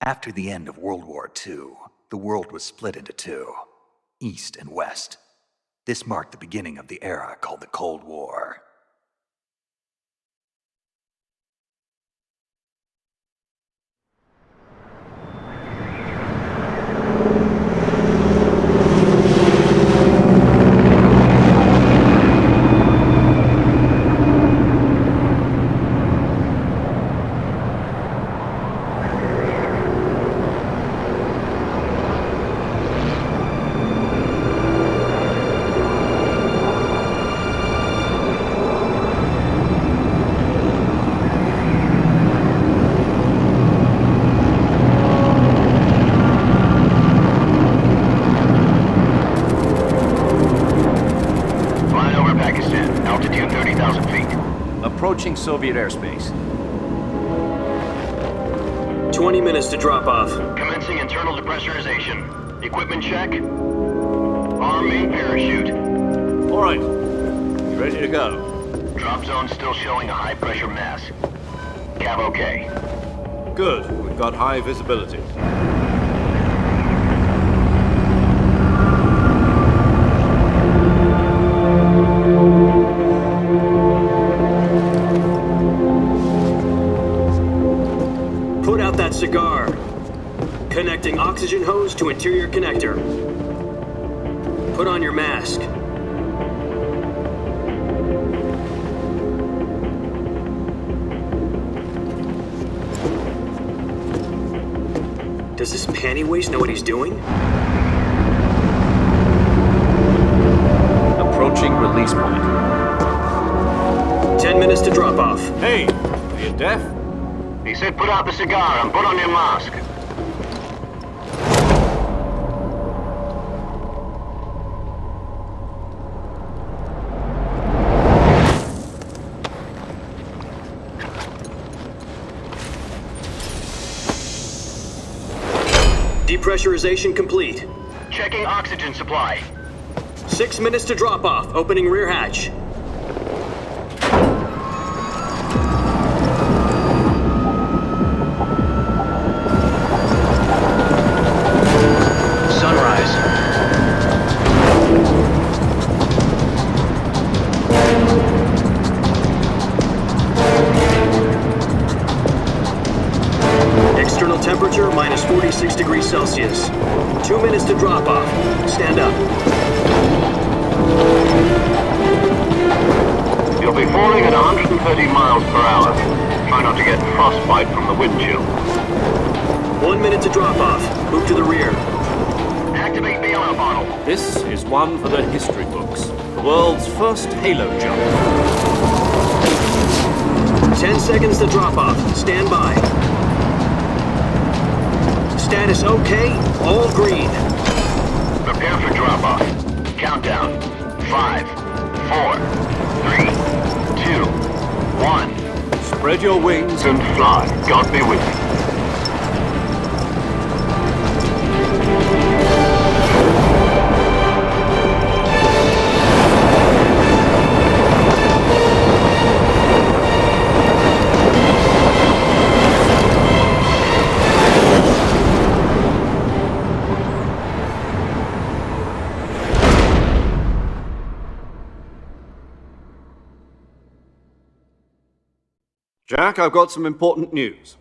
After the end of World War II, the world was split into two, East and West. This marked the beginning of the era called the Cold War. Approaching Soviet airspace. 20 minutes to drop off. Commencing internal depressurization. Equipment check. Arm main parachute. All right. Ready to go. Drop zone still showing a high pressure mass. Cav okay. Good. We've got high visibility. Put out that cigar. Connecting oxygen hose to interior connector. Put on your mask. Does this panty waste know what he's doing? Approaching release point. 10 minutes to drop off. Hey, are you deaf? He said put out the cigar and put on your mask. Depressurization complete. Checking oxygen supply. 6 minutes to drop off. Opening rear hatch. External temperature minus 46 degrees Celsius. 2 minutes to drop off. Stand up. You'll be falling at 130 miles per hour. Try not to get frostbite from the wind chill. 1 minute to drop off. Move to the rear. Activate bailout bottle. This is one for the history books. The world's first halo jump. 10 seconds to drop off. Stand by. Status okay, all green. Prepare for drop-off. Countdown. 5, 4, 3, 2, 1. Spread your wings And fly. God be with you. Jack, I've got some important news.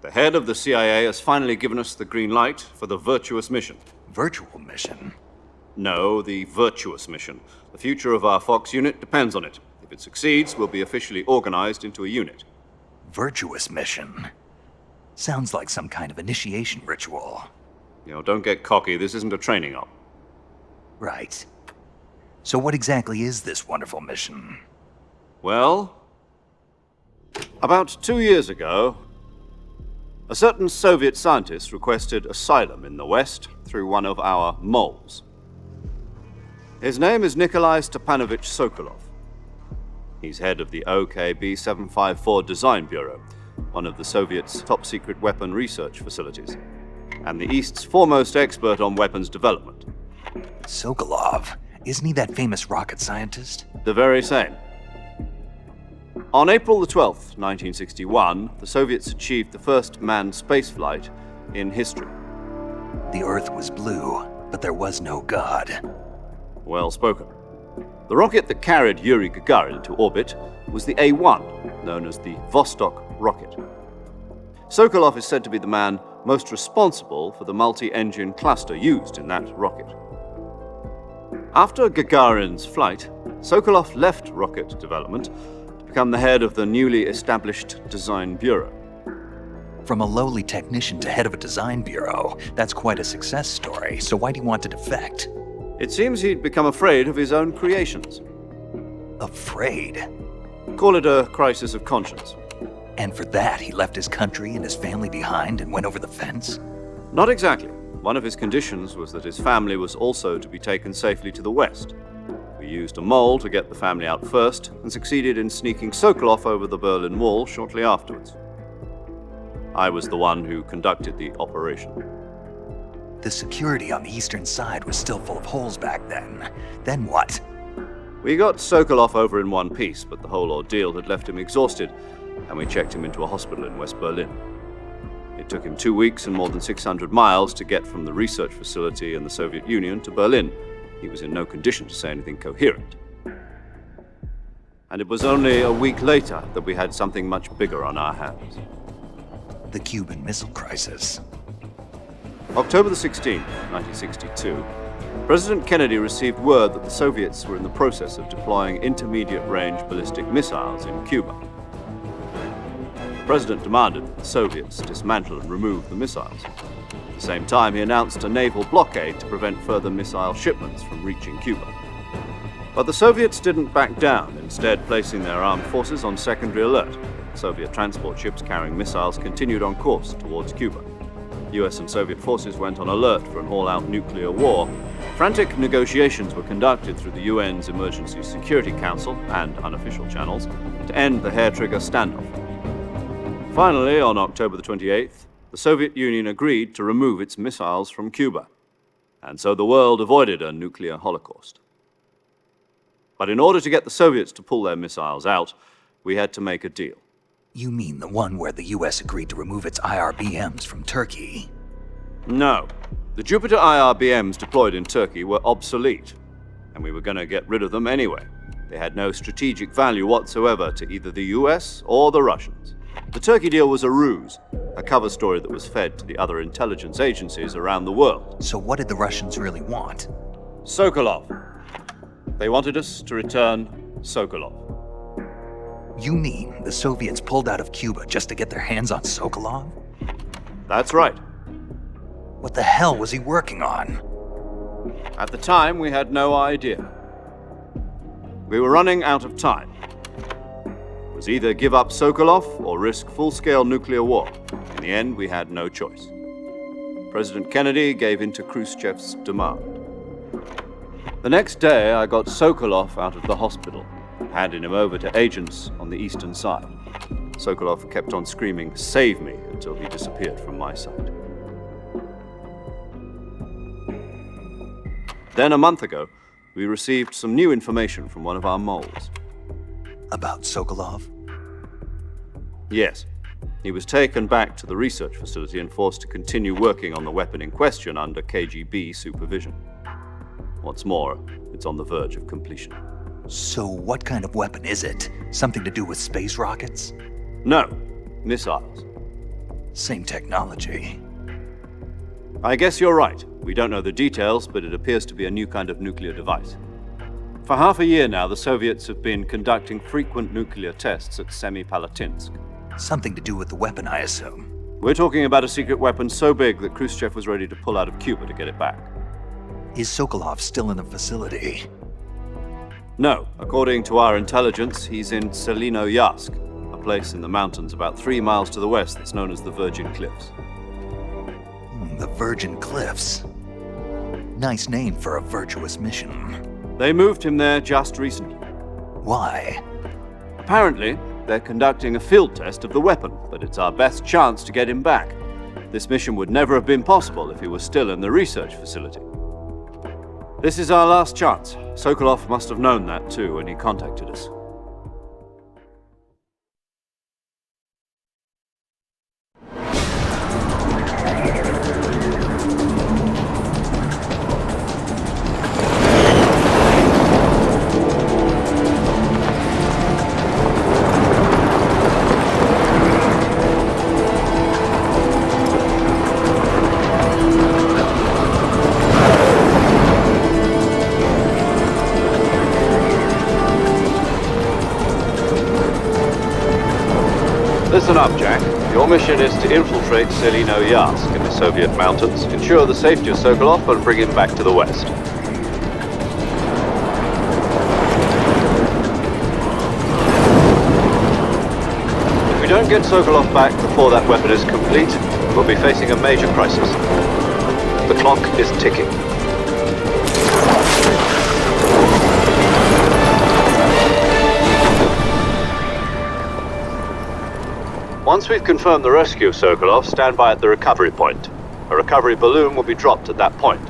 The head of the CIA has finally given us the green light for the Virtuous mission. Virtual mission? No, the Virtuous mission. The future of our Fox unit depends on it. If it succeeds, we'll be officially organized into a unit. Virtuous mission? Sounds like some kind of initiation ritual. You know, don't get cocky. This isn't a training op. Right. So what exactly is this wonderful mission? Well, about 2 years ago, a certain Soviet scientist requested asylum in the West through one of our moles. His name is Nikolai Stepanovich Sokolov. He's head of the OKB 754 Design Bureau, one of the Soviets' top-secret weapon research facilities, and the East's foremost expert on weapons development. Sokolov? Isn't he that famous rocket scientist? The very same. On April the 12th, 1961, the Soviets achieved the first manned spaceflight in history. The Earth was blue, but there was no God. Well spoken. The rocket that carried Yuri Gagarin into orbit was the A-1, known as the Vostok rocket. Sokolov is said to be the man most responsible for the multi-engine cluster used in that rocket. After Gagarin's flight, Sokolov left rocket development to become the head of the newly established Design Bureau. From a lowly technician to head of a design bureau, that's quite a success story, so why do you want to defect? It seems he'd become afraid of his own creations. Afraid? Call it a crisis of conscience. And for that, he left his country and his family behind and went over the fence? Not exactly. One of his conditions was that his family was also to be taken safely to the west. We used a mole to get the family out first and succeeded in sneaking Sokolov over the Berlin Wall shortly afterwards. I was the one who conducted the operation. The security on the eastern side was still full of holes back then. Then what? We got Sokolov over in one piece, but the whole ordeal had left him exhausted, and we checked him into a hospital in West Berlin. It took him 2 weeks and more than 600 miles to get from the research facility in the Soviet Union to Berlin. He was in no condition to say anything coherent. And it was only a week later that we had something much bigger on our hands. The Cuban Missile Crisis. October the 16th, 1962, President Kennedy received word that the Soviets were in the process of deploying intermediate-range ballistic missiles in Cuba. The President demanded that the Soviets dismantle and remove the missiles. At the same time, he announced a naval blockade to prevent further missile shipments from reaching Cuba. But the Soviets didn't back down, instead placing their armed forces on secondary alert. Soviet transport ships carrying missiles continued on course towards Cuba. US and Soviet forces went on alert for an all-out nuclear war. Frantic negotiations were conducted through the UN's Emergency Security Council and unofficial channels to end the hair-trigger standoff. Finally, on October the 28th, the Soviet Union agreed to remove its missiles from Cuba, and so the world avoided a nuclear holocaust. But in order to get the Soviets to pull their missiles out, we had to make a deal. You mean the one where the US agreed to remove its IRBMs from Turkey? No. The Jupiter IRBMs deployed in Turkey were obsolete, and we were going to get rid of them anyway. They had no strategic value whatsoever to either the US or the Russians. The Turkey deal was a ruse, a cover story that was fed to the other intelligence agencies around the world. So what did the Russians really want? Sokolov. They wanted us to return Sokolov. You mean the Soviets pulled out of Cuba just to get their hands on Sokolov? That's right. What the hell was he working on? At the time, we had no idea. We were running out of time. It was either give up Sokolov or risk full-scale nuclear war. In the end, we had no choice. President Kennedy gave in to Khrushchev's demand. The next day, I got Sokolov out of the hospital, handing him over to agents on the eastern side. Sokolov kept on screaming, "Save me," until he disappeared from my sight. Then a month ago, we received some new information from one of our moles. About Sokolov? Yes. He was taken back to the research facility and forced to continue working on the weapon in question under KGB supervision. What's more, it's on the verge of completion. So what kind of weapon is it? Something to do with space rockets? No, missiles. Same technology. I guess you're right. We don't know the details, but it appears to be a new kind of nuclear device. For half a year now, the Soviets have been conducting frequent nuclear tests at Semipalatinsk. Something to do with the weapon, I assume. We're talking about a secret weapon so big that Khrushchev was ready to pull out of Cuba to get it back. Is Sokolov still in the facility? No. According to our intelligence, he's in Selinoyarsk, a place in the mountains about 3 miles to the west that's known as the Virgin Cliffs. The Virgin Cliffs. Nice name for a virtuous mission. They moved him there just recently. Why? Apparently, they're conducting a field test of the weapon, but it's our best chance to get him back. This mission would never have been possible if he was still in the research facility. This is our last chance. Sokolov must have known that too when he contacted us. Listen up, Jack. Your mission is to infiltrate Selino-Yarsk in the Soviet mountains, ensure the safety of Sokolov, and bring him back to the west. If we don't get Sokolov back before that weapon is complete, we'll be facing a major crisis. The clock is ticking. Once we've confirmed the rescue of Sokolov, stand by at the recovery point. A recovery balloon will be dropped at that point.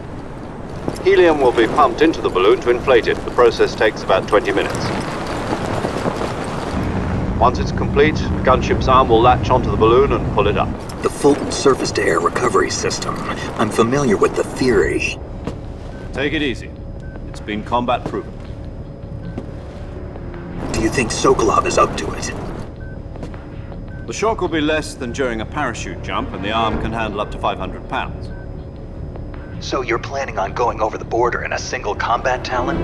Helium will be pumped into the balloon to inflate it. The process takes about 20 minutes. Once it's complete, the gunship's arm will latch onto the balloon and pull it up. The Fulton surface-to-air recovery system. I'm familiar with the theory. Take it easy. It's been combat proven. Do you think Sokolov is up to it? The shock will be less than during a parachute jump, and the arm can handle up to 500 pounds. So you're planning on going over the border in a single combat Talon?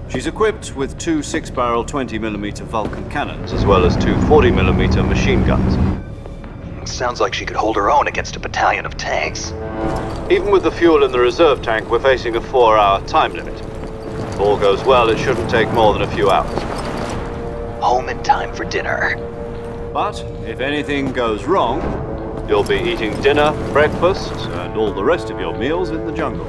She's equipped with two 6-barrel 20mm Vulcan cannons, as well as two 40mm machine guns. Sounds like she could hold her own against a battalion of tanks. Even with the fuel in the reserve tank, we're facing a 4-hour time limit. If all goes well, it shouldn't take more than a few hours. Home in time for dinner. But if anything goes wrong, you'll be eating dinner, breakfast, and all the rest of your meals in the jungle.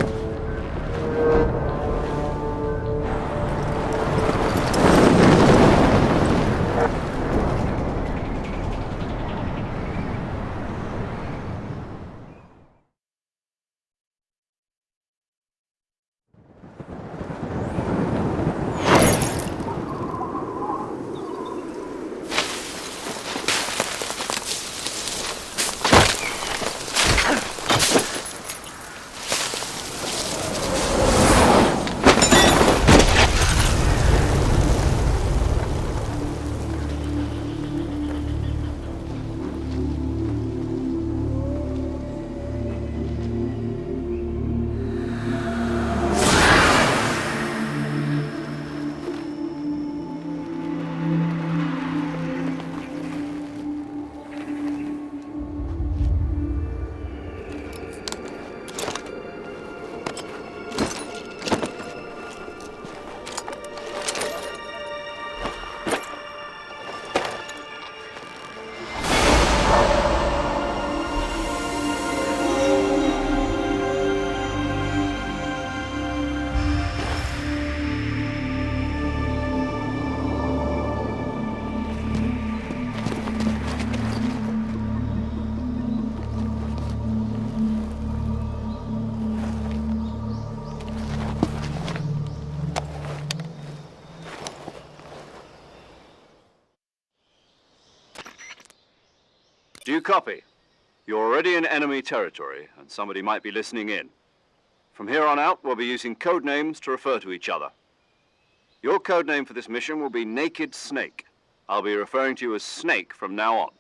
Do you copy? You're already in enemy territory, and somebody might be listening in. From here on out, we'll be using code names to refer to each other. Your code name for this mission will be Naked Snake. I'll be referring to you as Snake from now on.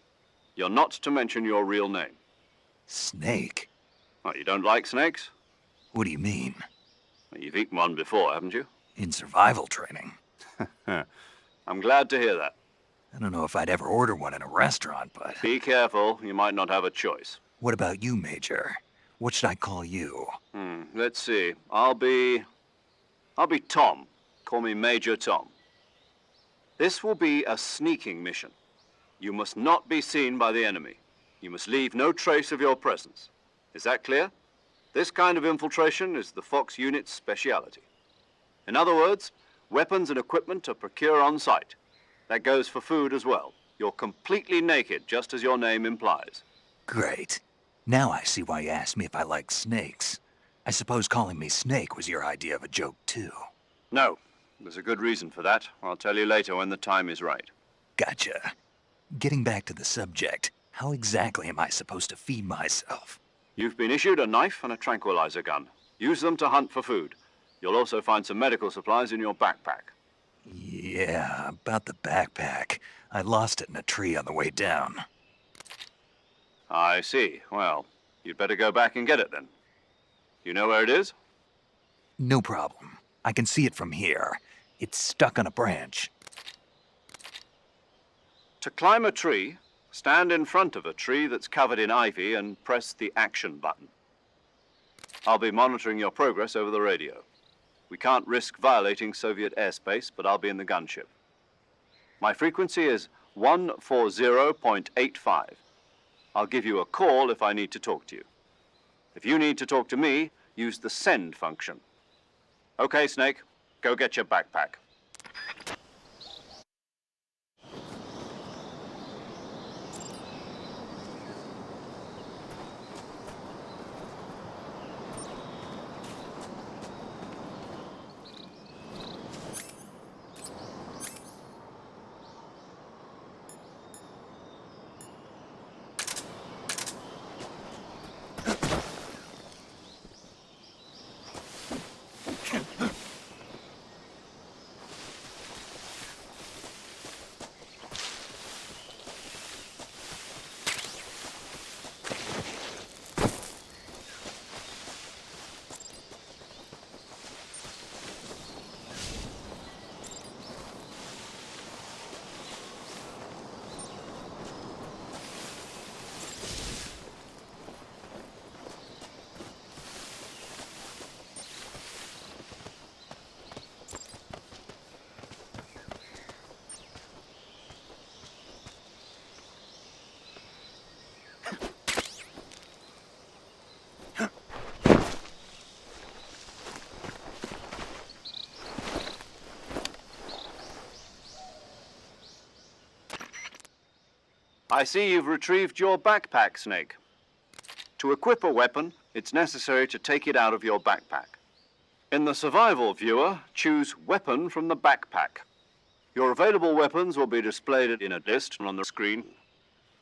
You're not to mention your real name. Snake? Oh, you don't like snakes? What do you mean? Well, you've eaten one before, haven't you? In survival training. I'm glad to hear that. I don't know if I'd ever order one in a restaurant, but... Be careful, you might not have a choice. What about you, Major? What should I call you? Let's see. I'll be Tom. Call me Major Tom. This will be a sneaking mission. You must not be seen by the enemy. You must leave no trace of your presence. Is that clear? This kind of infiltration is the Fox unit's speciality. In other words, weapons and equipment are procured on site. That goes for food as well. You're completely naked, just as your name implies. Great. Now I see why you asked me if I like snakes. I suppose calling me Snake was your idea of a joke, too. No. There's a good reason for that. I'll tell you later when the time is right. Gotcha. Getting back to the subject, how exactly am I supposed to feed myself? You've been issued a knife and a tranquilizer gun. Use them to hunt for food. You'll also find some medical supplies in your backpack. Yeah, about the backpack. I lost it in a tree on the way down. I see. Well, you'd better go back and get it then. You know where it is? No problem. I can see it from here. It's stuck on a branch. To climb a tree, stand in front of a tree that's covered in ivy and press the action button. I'll be monitoring your progress over the radio. We can't risk violating Soviet airspace, but I'll be in the gunship. My frequency is 140.85. I'll give you a call if I need to talk to you. If you need to talk to me, use the send function. Okay, Snake, go get your backpack. I see you've retrieved your backpack, Snake. To equip a weapon, it's necessary to take it out of your backpack. In the survival viewer, choose Weapon from the backpack. Your available weapons will be displayed in a list on the screen.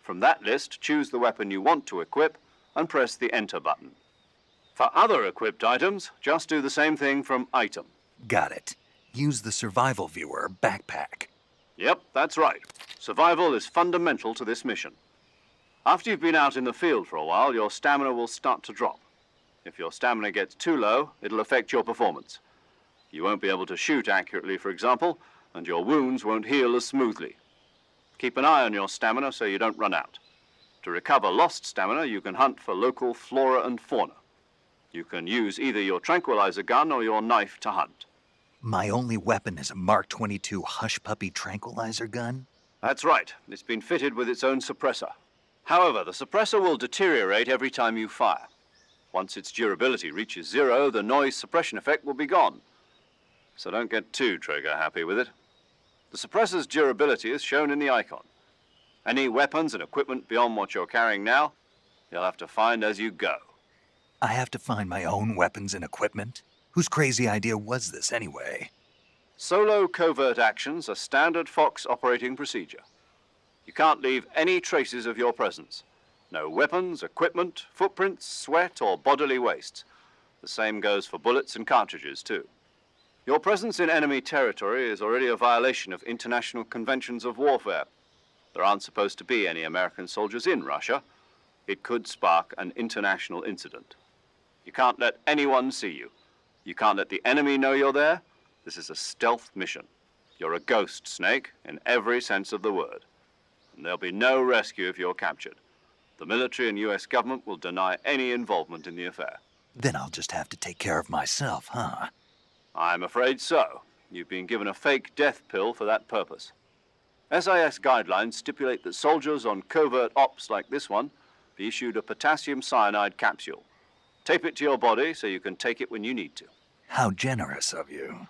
From that list, choose the weapon you want to equip and press the Enter button. For other equipped items, just do the same thing from Item. Got it. Use the survival viewer backpack. Yep, that's right. Survival is fundamental to this mission. After you've been out in the field for a while, your stamina will start to drop. If your stamina gets too low, it'll affect your performance. You won't be able to shoot accurately, for example, and your wounds won't heal as smoothly. Keep an eye on your stamina so you don't run out. To recover lost stamina, you can hunt for local flora and fauna. You can use either your tranquilizer gun or your knife to hunt. My only weapon is a Mark 22 Hush Puppy tranquilizer gun? That's right. It's been fitted with its own suppressor. However, the suppressor will deteriorate every time you fire. Once its durability reaches 0, the noise suppression effect will be gone. So don't get too trigger-happy with it. The suppressor's durability is shown in the icon. Any weapons and equipment beyond what you're carrying now, you'll have to find as you go. I have to find my own weapons and equipment? Whose crazy idea was this anyway? Solo covert actions are standard Fox operating procedure. You can't leave any traces of your presence. No weapons, equipment, footprints, sweat, or bodily wastes. The same goes for bullets and cartridges, too. Your presence in enemy territory is already a violation of international conventions of warfare. There aren't supposed to be any American soldiers in Russia. It could spark an international incident. You can't let anyone see you. You can't let the enemy know you're there. This is a stealth mission. You're a ghost, Snake, in every sense of the word. And there'll be no rescue if you're captured. The military and US government will deny any involvement in the affair. Then I'll just have to take care of myself, huh? I'm afraid so. You've been given a fake death pill for that purpose. SIS guidelines stipulate that soldiers on covert ops like this one be issued a potassium cyanide capsule. Tape it to your body so you can take it when you need to. How generous of you.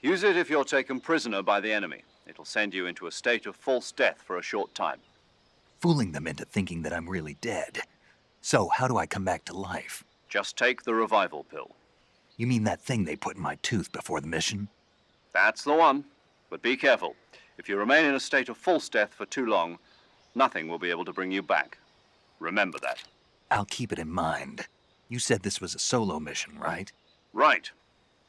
Use it if you're taken prisoner by the enemy. It'll send you into a state of false death for a short time. Fooling them into thinking that I'm really dead. So how do I come back to life? Just take the revival pill. You mean that thing they put in my tooth before the mission? That's the one. But be careful. If you remain in a state of false death for too long, nothing will be able to bring you back. Remember that. I'll keep it in mind. You said this was a solo mission, right? Right.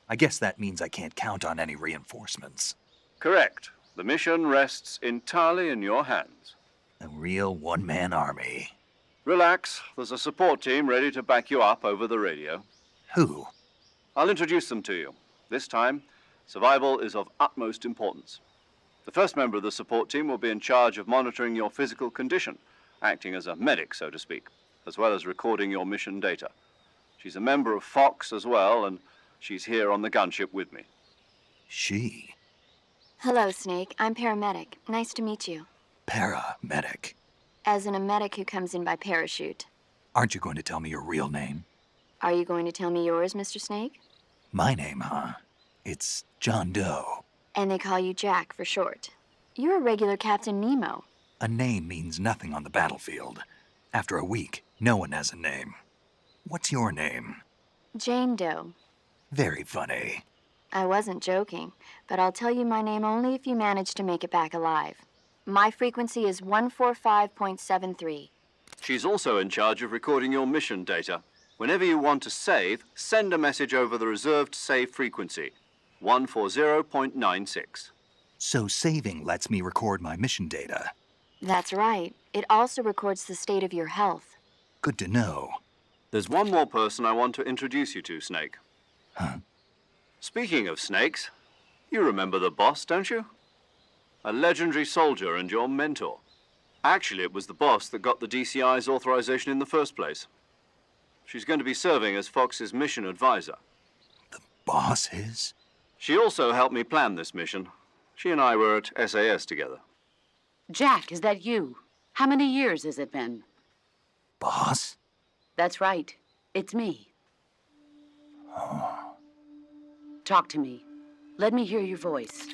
I guess that means I can't count on any reinforcements. Correct. The mission rests entirely in your hands. A real one-man army. Relax. There's a support team ready to back you up over the radio. Who? I'll introduce them to you. This time, survival is of utmost importance. The first member of the support team will be in charge of monitoring your physical condition, acting as a medic, so to speak, as well as recording your mission data. She's a member of Fox as well, and she's here on the gunship with me. She? Hello, Snake. I'm paramedic. Nice to meet you. Paramedic. As in a medic who comes in by parachute. Aren't you going to tell me your real name? Are you going to tell me yours, Mr. Snake? My name, huh? It's John Doe. And they call you Jack for short. You're a regular Captain Nemo. A name means nothing on the battlefield. After a week, no one has a name. What's your name? Jane Doe. Very funny. I wasn't joking, but I'll tell you my name only if you manage to make it back alive. My frequency is 145.73. She's also in charge of recording your mission data. Whenever you want to save, send a message over the reserved save frequency, 140.96. So saving lets me record my mission data. That's right. It also records the state of your health. Good to know. There's one more person I want to introduce you to, Snake. Huh? Speaking of snakes, you remember the boss, don't you? A legendary soldier and your mentor. Actually, it was the boss that got the DCI's authorization in the first place. She's going to be serving as Fox's mission advisor. The boss is? She also helped me plan this mission. She and I were at SAS together. Jack, is that you? How many years has it been? Boss? That's right. It's me. Talk to me. Let me hear your voice.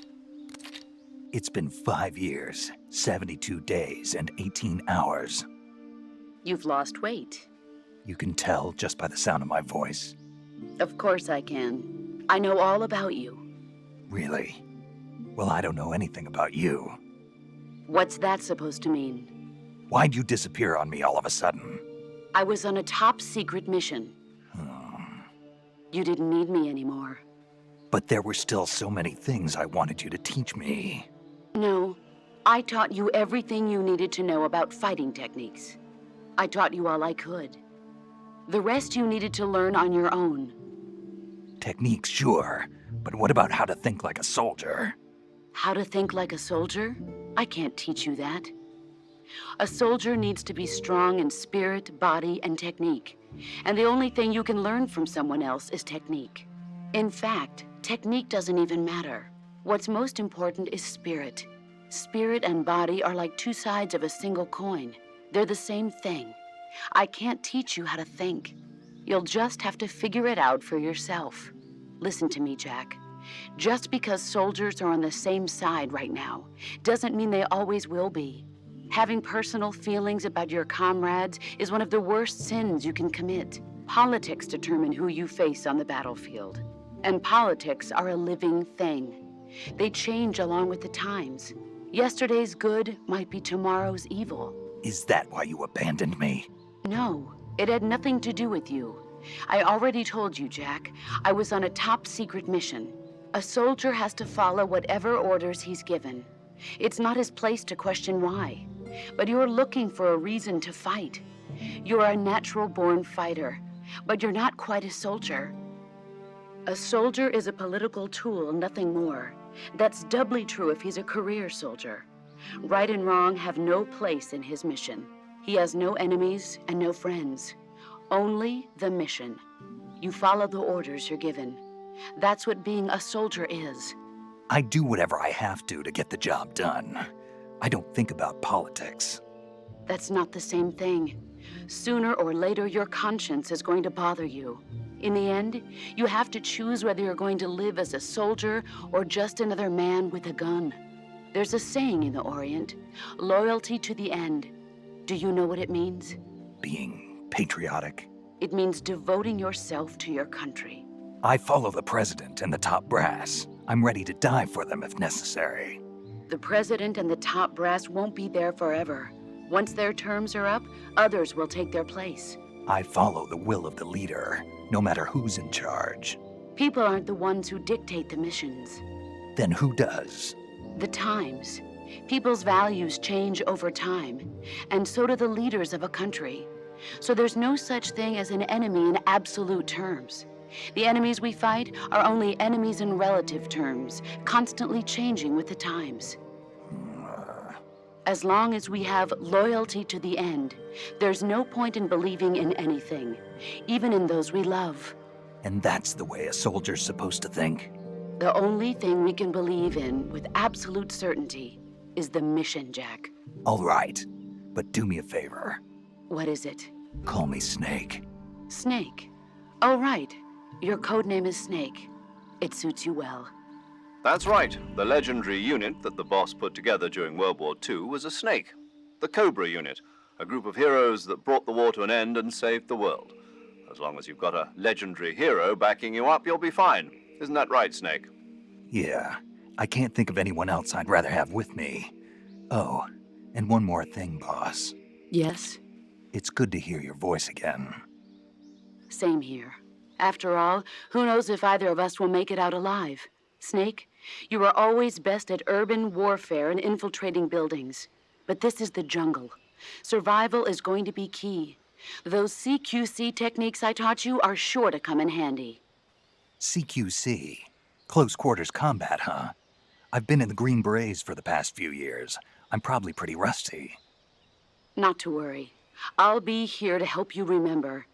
It's been 5 years, 72 days, and 18 hours. You've lost weight. You can tell just by the sound of my voice. Of course I can. I know all about you. Really? Well, I don't know anything about you. What's that supposed to mean? Why'd you disappear on me all of a sudden? I was on a top-secret mission. You didn't need me anymore. But there were still so many things I wanted you to teach me. No, I taught you everything you needed to know about fighting techniques. I taught you all I could. The rest you needed to learn on your own. Techniques, sure. But what about how to think like a soldier? How to think like a soldier? I can't teach you that. A soldier needs to be strong in spirit, body, and technique. And the only thing you can learn from someone else is technique. In fact, technique doesn't even matter. What's most important is spirit. Spirit and body are like two sides of a single coin. They're the same thing. I can't teach you how to think. You'll just have to figure it out for yourself. Listen to me, Jack. Just because soldiers are on the same side right now doesn't mean they always will be. Having personal feelings about your comrades is one of the worst sins you can commit. Politics determine who you face on the battlefield. And politics are a living thing. They change along with the times. Yesterday's good might be tomorrow's evil. Is that why you abandoned me? No, it had nothing to do with you. I already told you, Jack. I was on a top-secret mission. A soldier has to follow whatever orders he's given. It's not his place to question why. But you're looking for a reason to fight. You're a natural-born fighter, but you're not quite a soldier. A soldier is a political tool, nothing more. That's doubly true if he's a career soldier. Right and wrong have no place in his mission. He has no enemies and no friends. Only the mission. You follow the orders you're given. That's what being a soldier is. I do whatever I have to get the job done. I don't think about politics. That's not the same thing. Sooner or later, your conscience is going to bother you. In the end, you have to choose whether you're going to live as a soldier or just another man with a gun. There's a saying in the Orient, loyalty to the end. Do you know what it means? Being patriotic. It means devoting yourself to your country. I follow the president and the top brass. I'm ready to die for them if necessary. The president and the top brass won't be there forever. Once their terms are up, others will take their place. I follow the will of the leader, no matter who's in charge. People aren't the ones who dictate the missions. Then who does? The times. People's values change over time, and so do the leaders of a country. So there's no such thing as an enemy in absolute terms. The enemies we fight are only enemies in relative terms, constantly changing with the times. As long as we have loyalty to the end, there's no point in believing in anything, even in those we love. And that's the way a soldier's supposed to think? The only thing we can believe in with absolute certainty is the mission, Jack. All right, but do me a favor. What is it? Call me Snake. Snake. Oh, right. Your codename is Snake. It suits you well. That's right. The legendary unit that the boss put together during World War II was a snake. The Cobra unit, a group of heroes that brought the war to an end and saved the world. As long as you've got a legendary hero backing you up, you'll be fine. Isn't that right, Snake? Yeah, I can't think of anyone else I'd rather have with me. Oh, and one more thing, boss. Yes? It's good to hear your voice again. Same here. After all, who knows if either of us will make it out alive? Snake, you are always best at urban warfare and infiltrating buildings. But this is the jungle. Survival is going to be key. Those CQC techniques I taught you are sure to come in handy. CQC? Close quarters combat, huh? I've been in the Green Berets for the past few years. I'm probably pretty rusty. Not to worry. I'll be here to help you remember.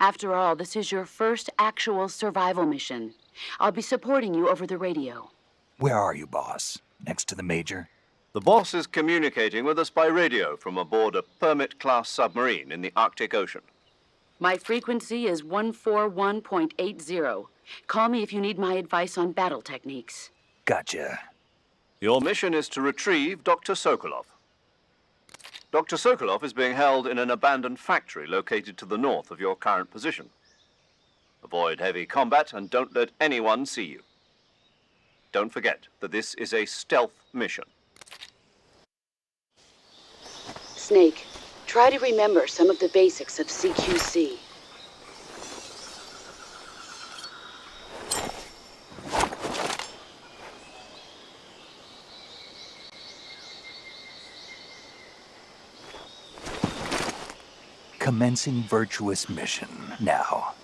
After all, this is your first actual survival mission. I'll be supporting you over the radio. Where are you, boss? Next to the Major? The boss is communicating with us by radio from aboard a Permit-class submarine in the Arctic Ocean. My frequency is 141.80. Call me if you need my advice on battle techniques. Gotcha. Your mission is to retrieve Dr. Sokolov. Dr. Sokolov is being held in an abandoned factory located to the north of your current position. Avoid heavy combat and don't let anyone see you. Don't forget that this is a stealth mission. Snake, try to remember some of the basics of CQC. Commencing Virtuous mission now.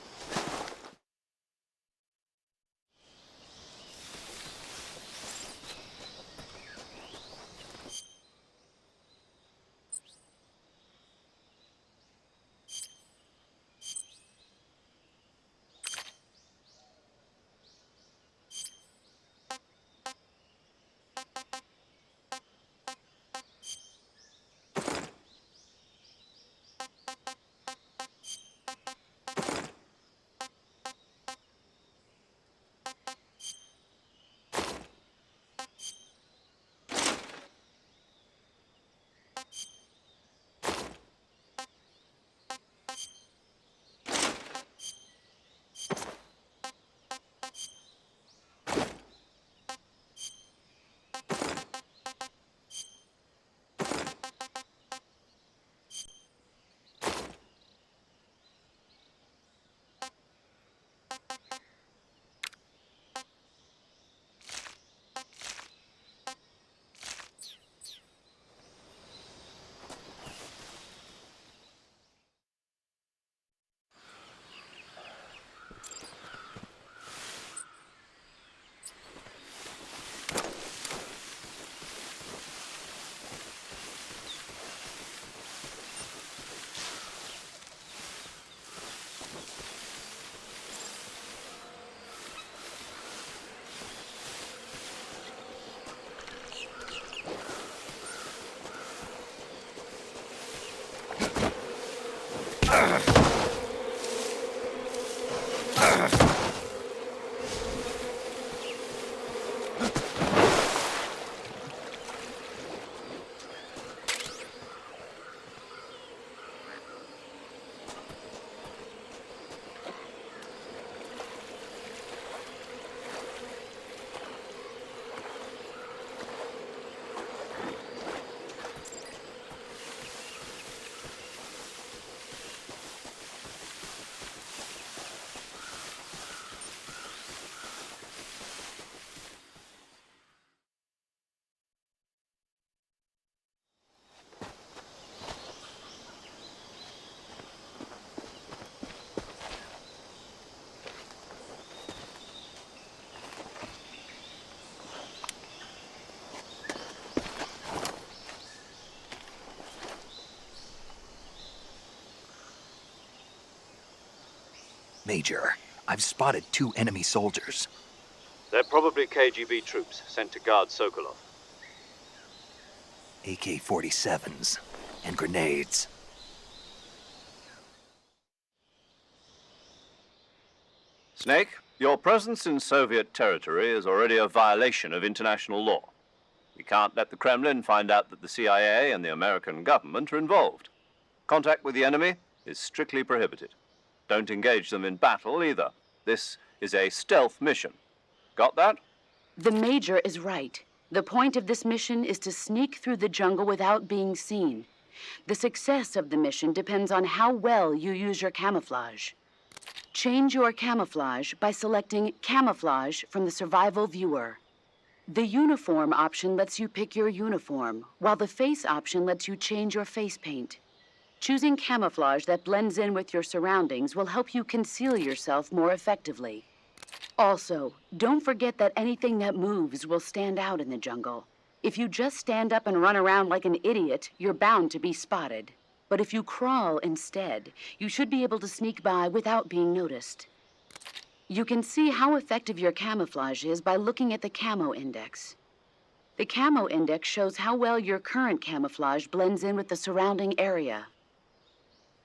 Major, I've spotted 2 enemy soldiers. They're probably KGB troops sent to guard Sokolov. AK-47s and grenades. Snake, your presence in Soviet territory is already a violation of international law. We can't let the Kremlin find out that the CIA and the American government are involved. Contact with the enemy is strictly prohibited. Don't engage them in battle either. This is a stealth mission. Got that? The Major is right. The point of this mission is to sneak through the jungle without being seen. The success of the mission depends on how well you use your camouflage. Change your camouflage by selecting Camouflage from the Survival Viewer. The Uniform option lets you pick your uniform, while the Face option lets you change your face paint. Choosing camouflage that blends in with your surroundings will help you conceal yourself more effectively. Also, don't forget that anything that moves will stand out in the jungle. If you just stand up and run around like an idiot, you're bound to be spotted. But if you crawl instead, you should be able to sneak by without being noticed. You can see how effective your camouflage is by looking at the Camo Index. The Camo Index shows how well your current camouflage blends in with the surrounding area.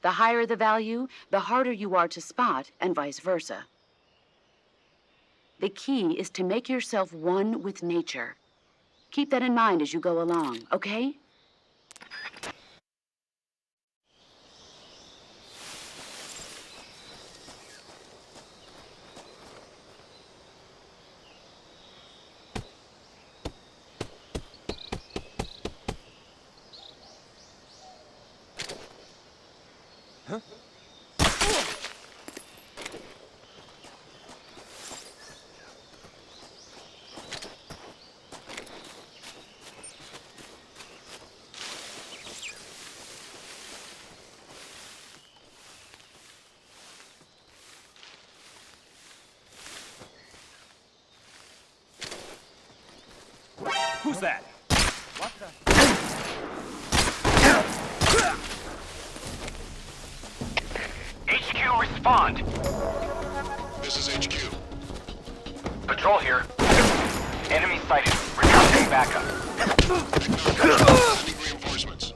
The higher the value, the harder you are to spot, and vice versa. The key is to make yourself one with nature. Keep that in mind as you go along, okay? Who's that? HQ, respond. This is HQ. Patrol here. Enemy sighted. Requesting backup. Sending reinforcements.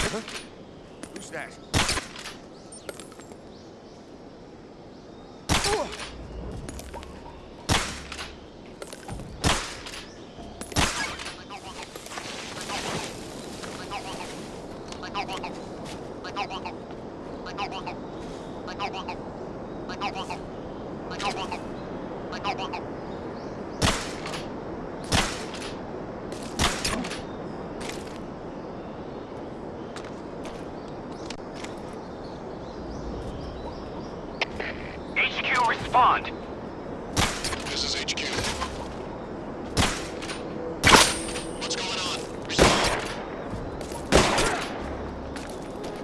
Who's that? HQ, respond! This is HQ. What's going on? Respond.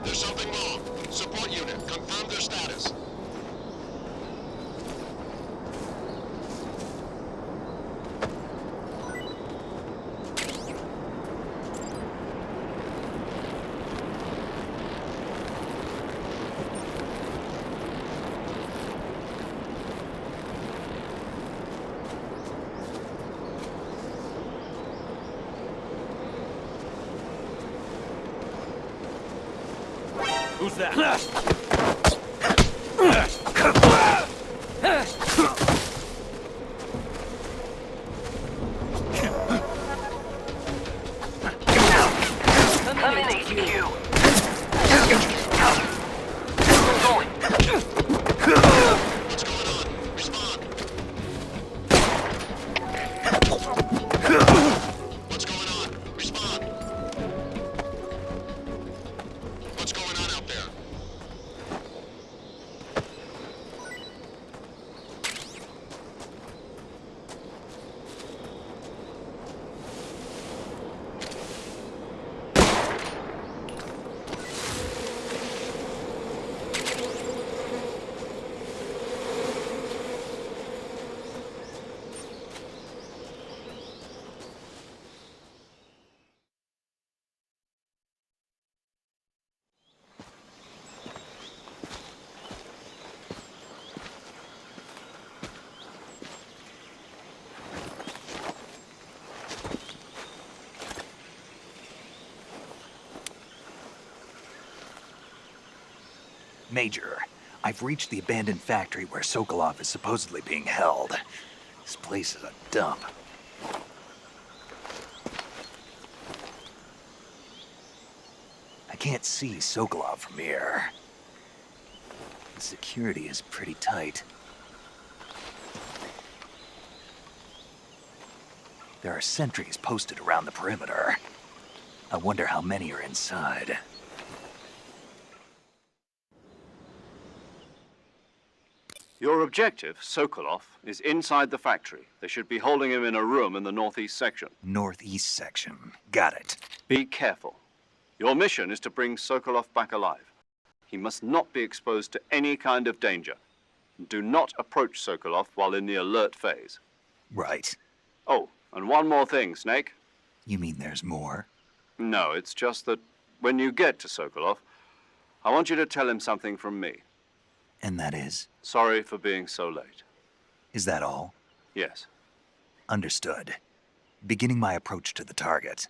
There's something wrong. Support unit, confirm their status. Who's that? Come in, HQ. What's going on? Respond. What's going on? Respond. What's going on out there? Major, I've reached the abandoned factory where Sokolov is supposedly being held. This place is a dump. I can't see Sokolov from here. The security is pretty tight. There are sentries posted around the perimeter. I wonder how many are inside. Your objective, Sokolov, is inside the factory. They should be holding him in a room in the northeast section. Northeast section. Got it. Be careful. Your mission is to bring Sokolov back alive. He must not be exposed to any kind of danger. Do not approach Sokolov while in the alert phase. Right. Oh, and one more thing, Snake. You mean there's more? No, it's just that when you get to Sokolov, I want you to tell him something from me. And that is? Sorry for being so late. Is that all? Yes. Understood. Beginning my approach to the target.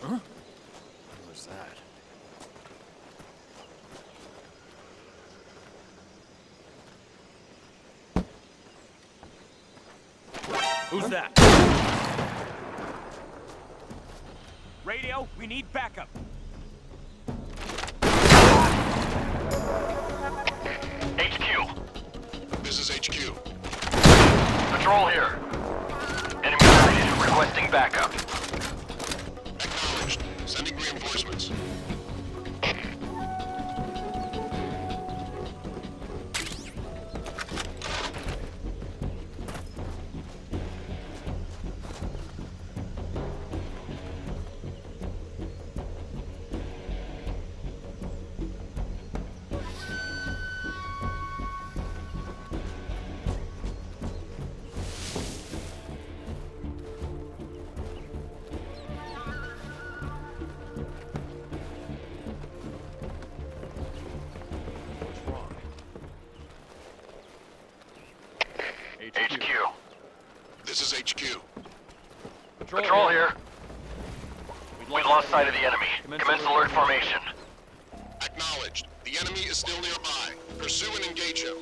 What was that? Who's that? Radio, we need backup. HQ. This is HQ. Patrol here. Enemy sighted. Requesting backup. Acknowledged. Sending reinforcements. HQ. This is HQ. Patrol here. We lost sight of the enemy. Commence alert formation. Acknowledged. The enemy is still nearby. Pursue and engage him.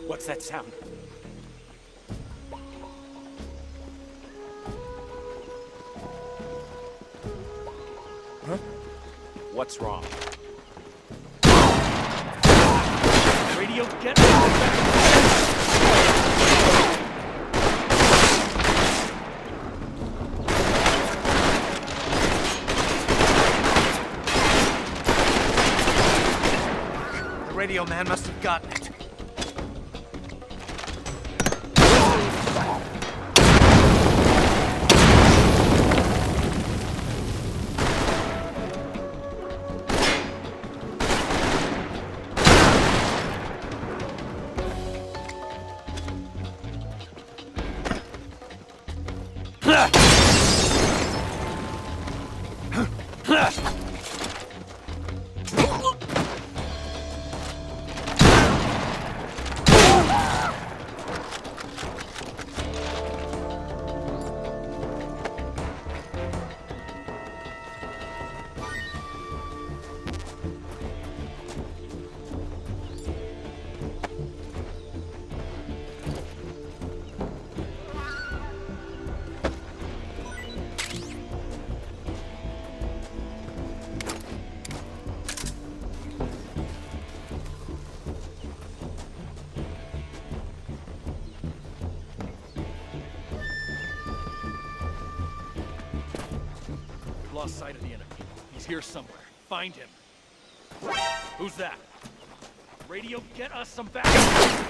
What's that sound? What's wrong? Radio, get The radio man must have gotten it. lost sight of the enemy. He's here somewhere. Find him. Who's that? Radio, get us some backup!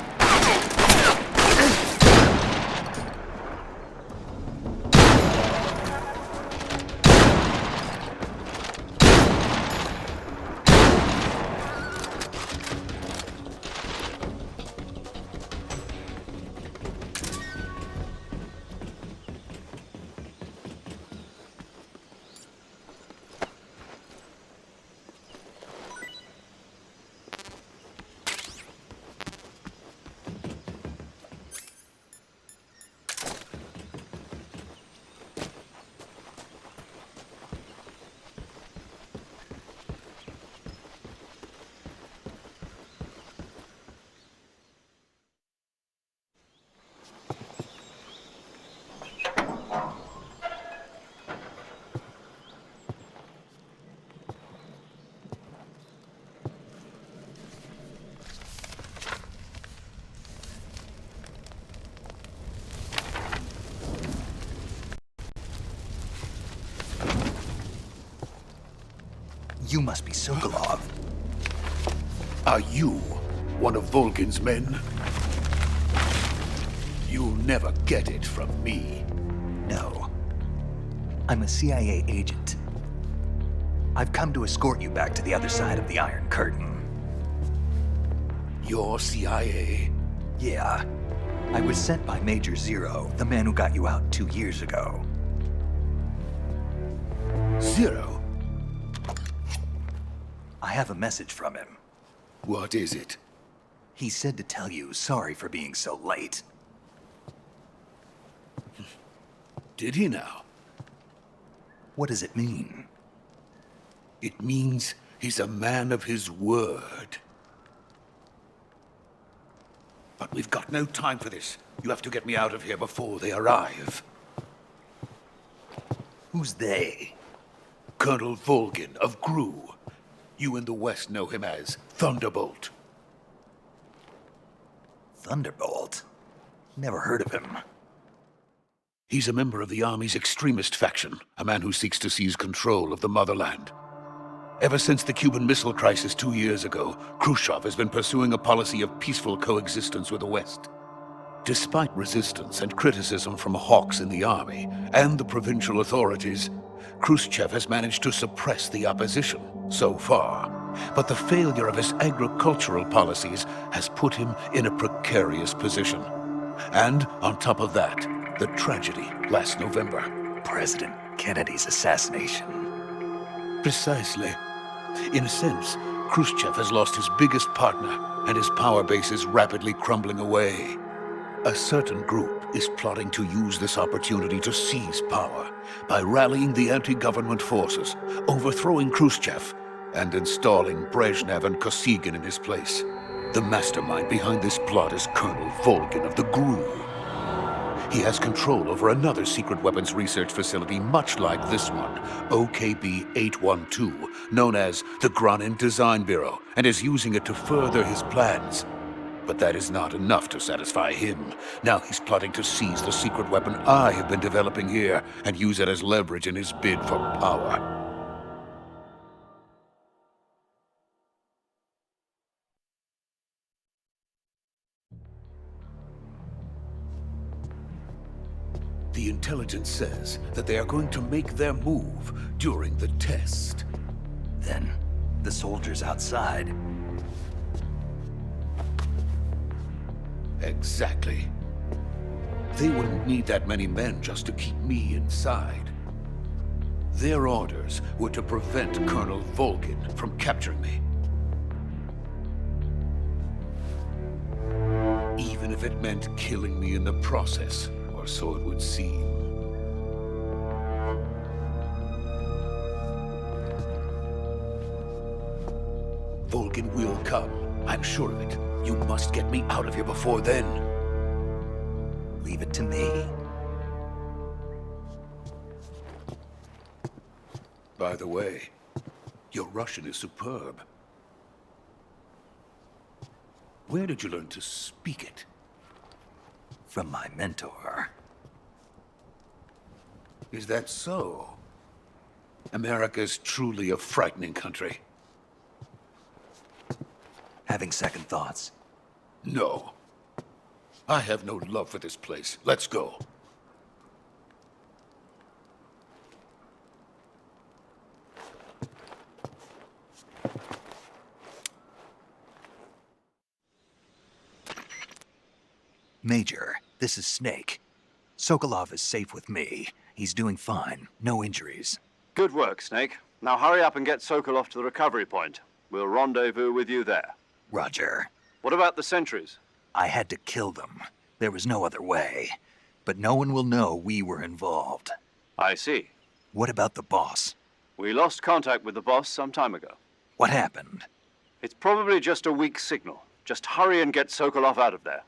You must be Sokolov. Are you one of Volgin's men? You'll never get it from me. No. I'm a CIA agent. I've come to escort you back to the other side of the Iron Curtain. You're CIA? Yeah. I was sent by Major Zero, the man who got you out 2 years ago. Zero? I have a message from him. What is it? He said to tell you sorry for being so late. Did he now? What does it mean? It means he's a man of his word. But we've got no time for this. You have to get me out of here before they arrive. Who's they? Colonel Volgin of GRU. You in the West know him as Thunderbolt. Thunderbolt? Never heard of him. He's a member of the Army's extremist faction, a man who seeks to seize control of the motherland. Ever since the Cuban Missile Crisis 2 years ago, Khrushchev has been pursuing a policy of peaceful coexistence with the West. Despite resistance and criticism from hawks in the army and the provincial authorities, Khrushchev has managed to suppress the opposition so far. But the failure of his agricultural policies has put him in a precarious position. And on top of that, the tragedy last November. President Kennedy's assassination. Precisely. In a sense, Khrushchev has lost his biggest partner, and his power base is rapidly crumbling away. A certain group is plotting to use this opportunity to seize power by rallying the anti-government forces, overthrowing Khrushchev, and installing Brezhnev and Kosygin in his place. The mastermind behind this plot is Colonel Volgin of the GRU. He has control over another secret weapons research facility much like this one, OKB-812, known as the Granin Design Bureau, and is using it to further his plans. But that is not enough to satisfy him. Now he's plotting to seize the secret weapon I have been developing here and use it as leverage in his bid for power. The intelligence says that they are going to make their move during the test. Then, the soldiers outside. Exactly. They wouldn't need that many men just to keep me inside. Their orders were to prevent Colonel Volgin from capturing me. Even if it meant killing me in the process. Or so it would seem. Volgin will come. I'm sure of it. You must get me out of here before then. Leave it to me. By the way, your Russian is superb. Where did you learn to speak it? From my mentor. Is that so? America's truly a frightening country. Having second thoughts? No. I have no love for this place. Let's go. Major, this is Snake. Sokolov is safe with me. He's doing fine. No injuries. Good work, Snake. Now hurry up and get Sokolov to the recovery point. We'll rendezvous with you there. Roger. What about the sentries? I had to kill them. There was no other way. But no one will know we were involved. I see. What about the boss? We lost contact with the boss some time ago. What happened? It's probably just a weak signal. Just hurry and get Sokolov out of there.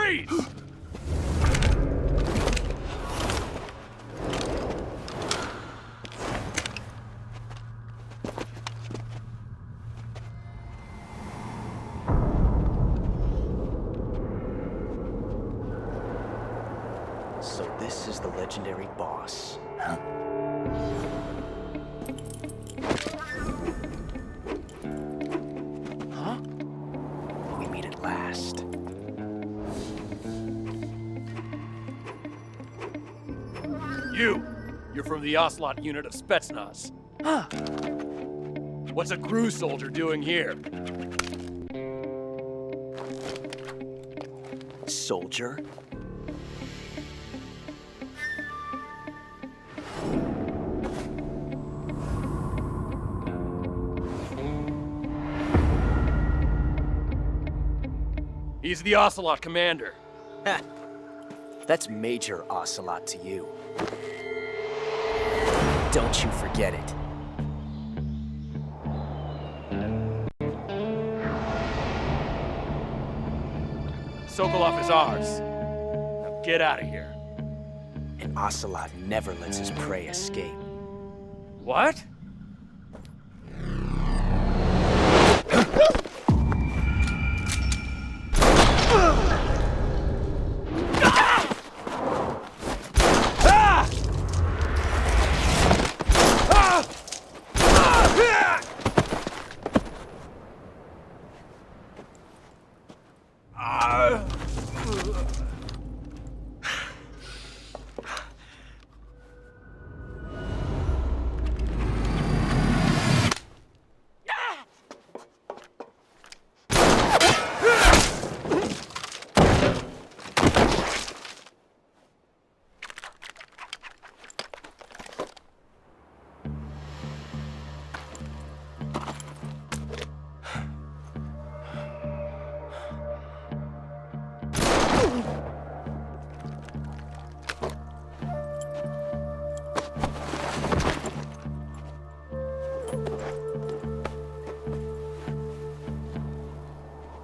Freeze! So this is the legendary boss. Huh? We meet at last. You're from the Ocelot unit of Spetsnaz. Huh. What's a crew soldier doing here? Soldier? He's the Ocelot commander. Ha! That's Major Ocelot to you. Don't you forget it. Sokolov is ours. Now get out of here. And Ocelot never lets his prey escape. What?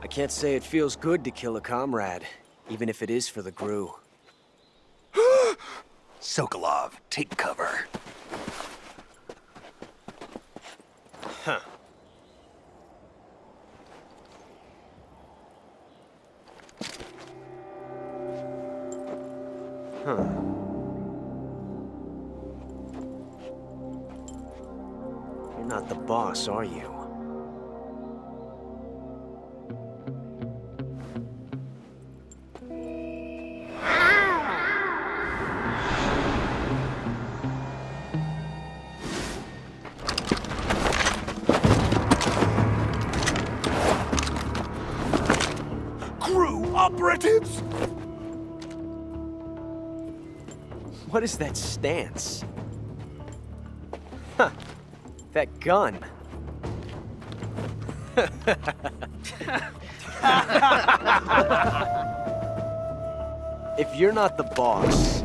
I can't say it feels good to kill a comrade, even if it is for the GRU. Sokolov, take cover. Huh. Huh. You're not the boss, are you? Operatives! What is that stance? Huh. That gun. If you're not the boss,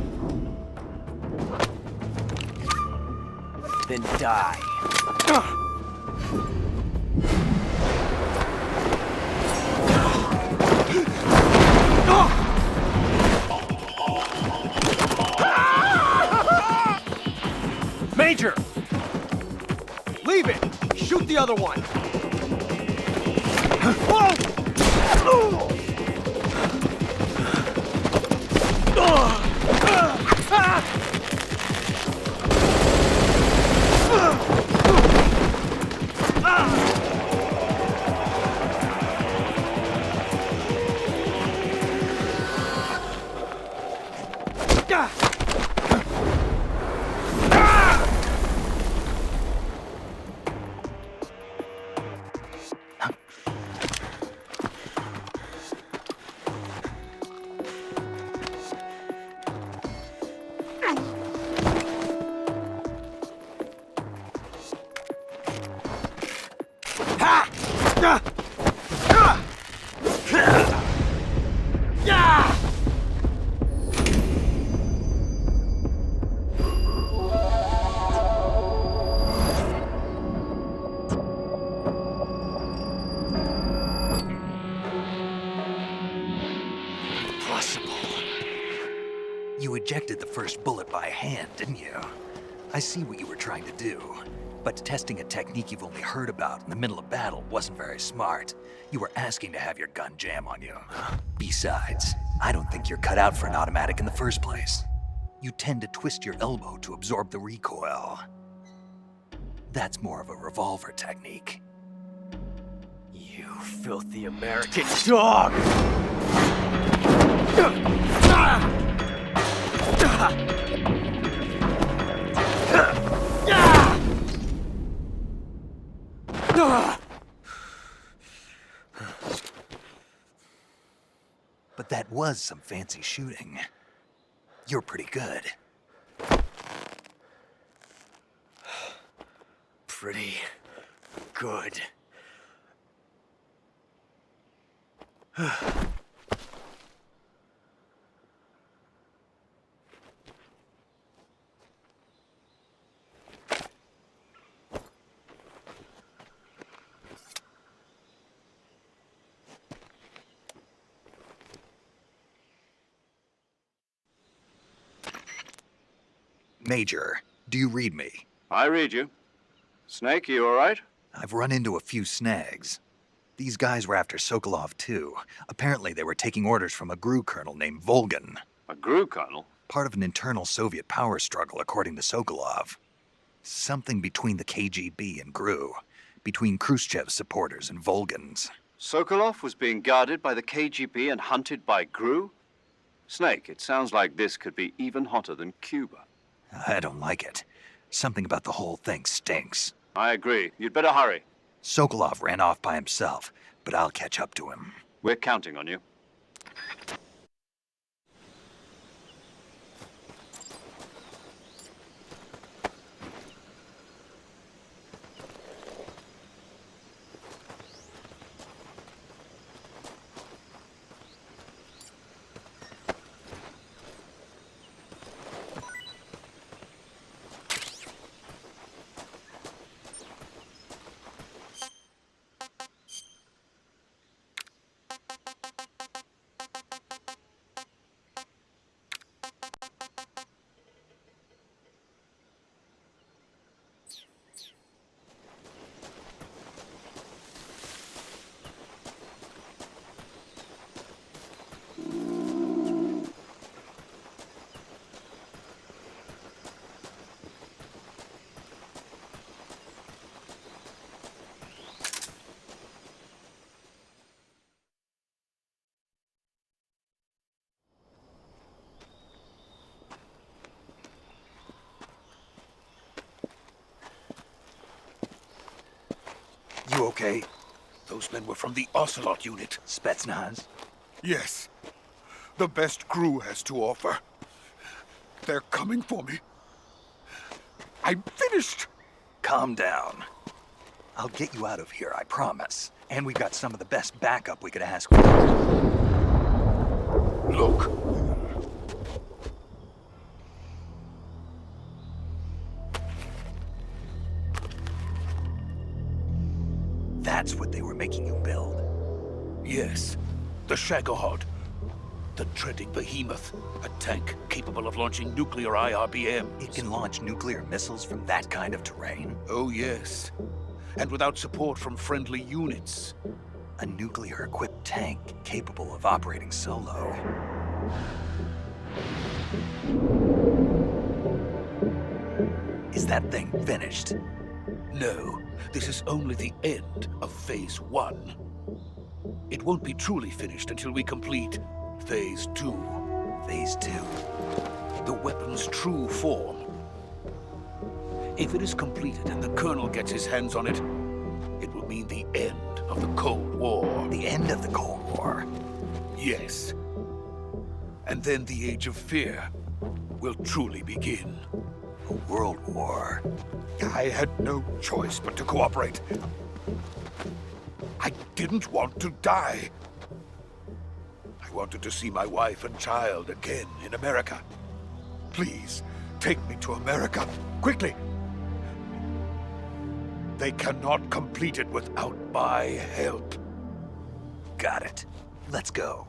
then die. Major! Leave it! Shoot the other one! ejected the first bullet by hand, didn't you? I see what you were trying to do. But testing a technique you've only heard about in the middle of battle wasn't very smart. You were asking to have your gun jam on you. Besides, I don't think you're cut out for an automatic in the first place. You tend to twist your elbow to absorb the recoil. That's more of a revolver technique. You filthy American dog! But that was some fancy shooting. You're pretty good. Pretty good. Major, do you read me? I read you. Snake, you all right? I've run into a few snags. These guys were after Sokolov too. Apparently they were taking orders from a GRU colonel named Volgan. A GRU colonel? Part of an internal Soviet power struggle, according to Sokolov. Something between the KGB and GRU. Between Khrushchev's supporters and Volgan's. Sokolov was being guarded by the KGB and hunted by GRU? Snake, it sounds like this could be even hotter than Cuba. I don't like it. Something about the whole thing stinks. I agree. You'd better hurry. Sokolov ran off by himself, but I'll catch up to him. We're counting on you. You okay? Those men were from the Ocelot unit. Spetsnaz? Yes. The best GRU has to offer. They're coming for me. I'm finished! Calm down. I'll get you out of here, I promise. And we've got some of the best backup we could ask for. Look. That's what they were making you build? Yes. The Shagohod. The treading behemoth. A tank capable of launching nuclear IRBMs. It can launch nuclear missiles from that kind of terrain? Oh, yes. And without support from friendly units. A nuclear-equipped tank capable of operating solo. Is that thing finished? No, this is only the end of Phase 1. It won't be truly finished until we complete Phase 2. Phase 2? The weapon's true form. If it is completed and the Colonel gets his hands on it, it will mean the end of the Cold War. The end of the Cold War? Yes. And then the Age of Fear will truly begin. A world war. I had no choice but to cooperate. I didn't want to die. I wanted to see my wife and child again in America. Please, take me to America, quickly. They cannot complete it without my help. Got it. Let's go.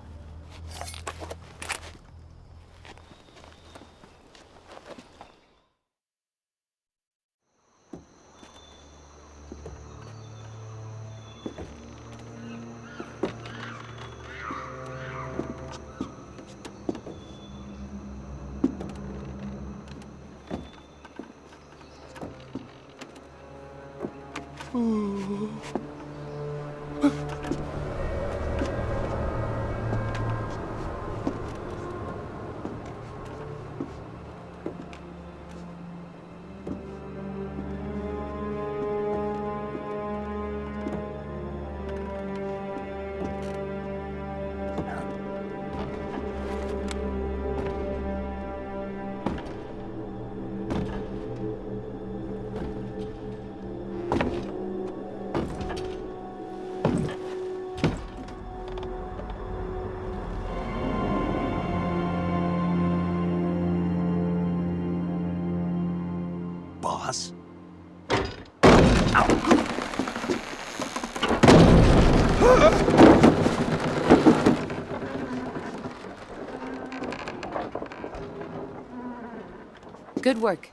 Good work,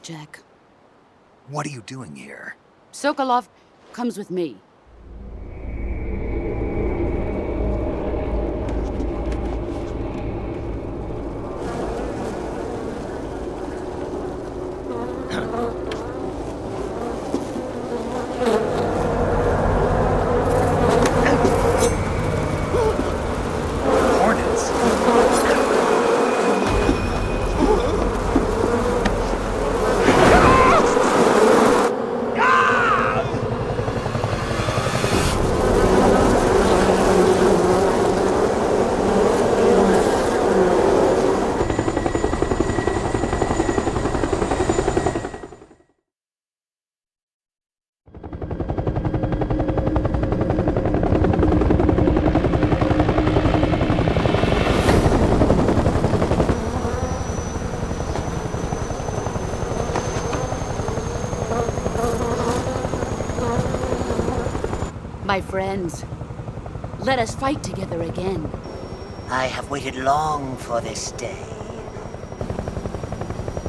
Jack. What are you doing here? Sokolov comes with me. Hornets. My friends, let us fight together again. I have waited long for this day.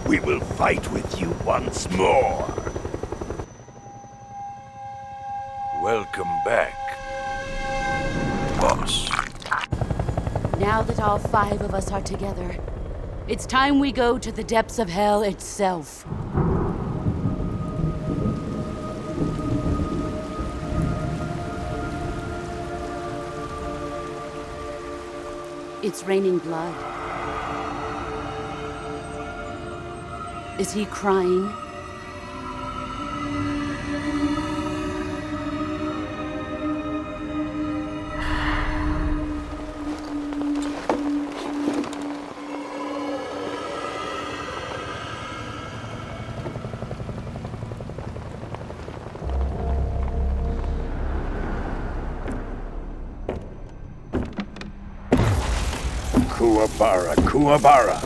We will fight with you once more. Welcome back, boss. Now that all 5 of us are together, it's time we go to the depths of hell itself. It's raining blood. Is he crying? Kuwabara, Kuwabara.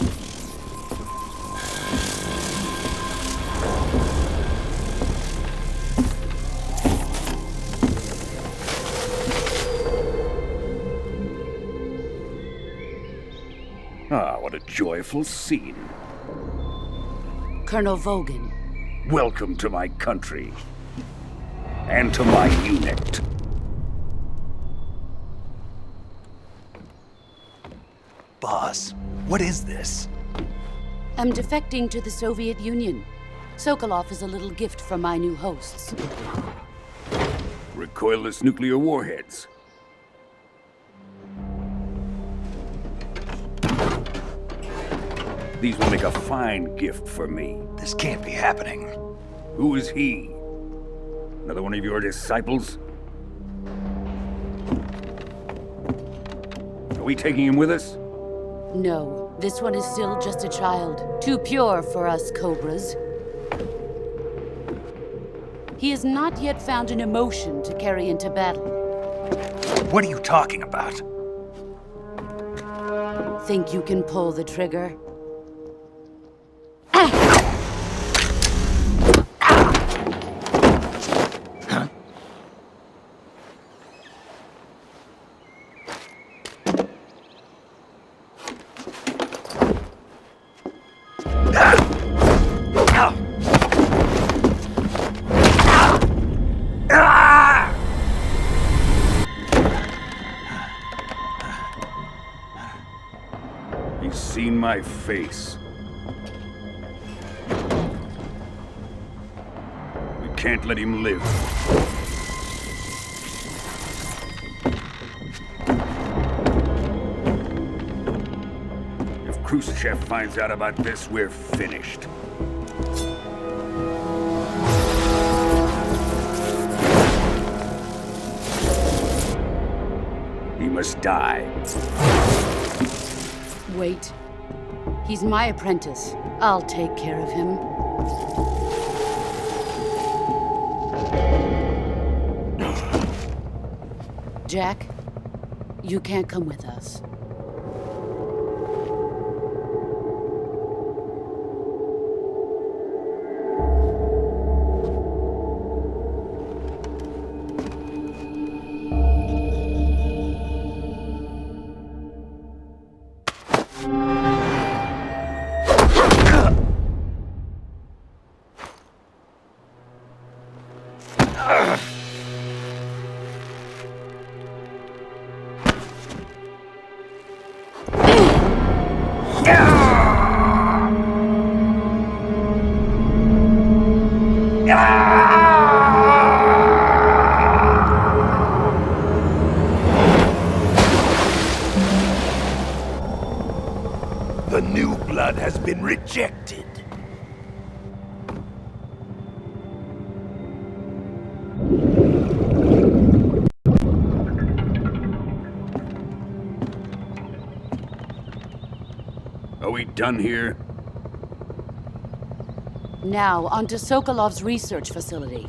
Ah, what a joyful scene. Colonel Vogan. Welcome to my country. And to my unit. Boss, what is this? I'm defecting to the Soviet Union. Sokolov is a little gift from my new hosts. Recoilless nuclear warheads. These will make a fine gift for me. This can't be happening. Who is he? Another one of your disciples? Are we taking him with us? No, this one is still just a child. Too pure for us Cobras. He has not yet found an emotion to carry into battle. What are you talking about? Think you can pull the trigger? He's seen my face. We can't let him live. If Khrushchev finds out about this, we're finished. He must die. Wait. He's my apprentice. I'll take care of him. Jack, you can't come with us. The new blood has been rejected. Are we done here? Now, on to Sokolov's research facility.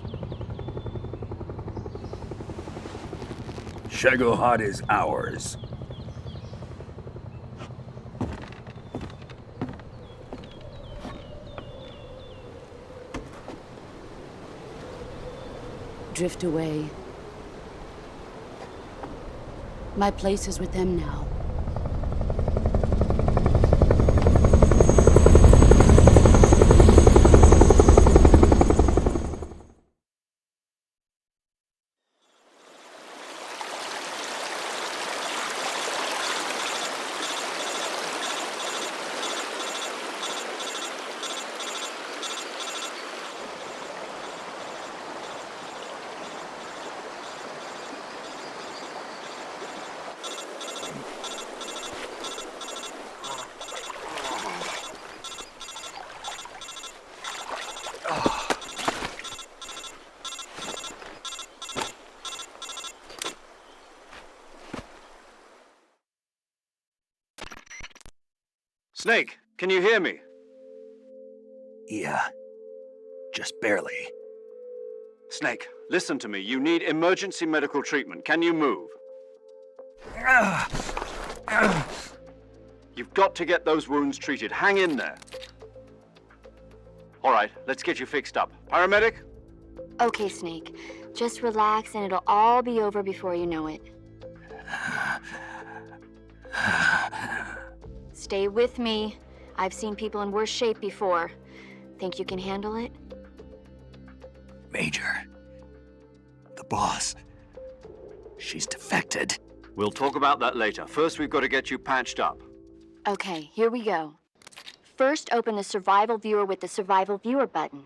Shagohod is ours. Drift away. My place is with them now. Snake, can you hear me? Yeah. Just barely. Snake, listen to me. You need emergency medical treatment. Can you move? You've got to get those wounds treated. Hang in there. All right, let's get you fixed up. Paramedic? Okay, Snake. Just relax and it'll all be over before you know it. Stay with me. I've seen people in worse shape before. Think you can handle it? Major. The boss. She's defected. We'll talk about that later. First, we've got to get you patched up. Okay, here we go. First, open the Survival Viewer with the Survival Viewer button.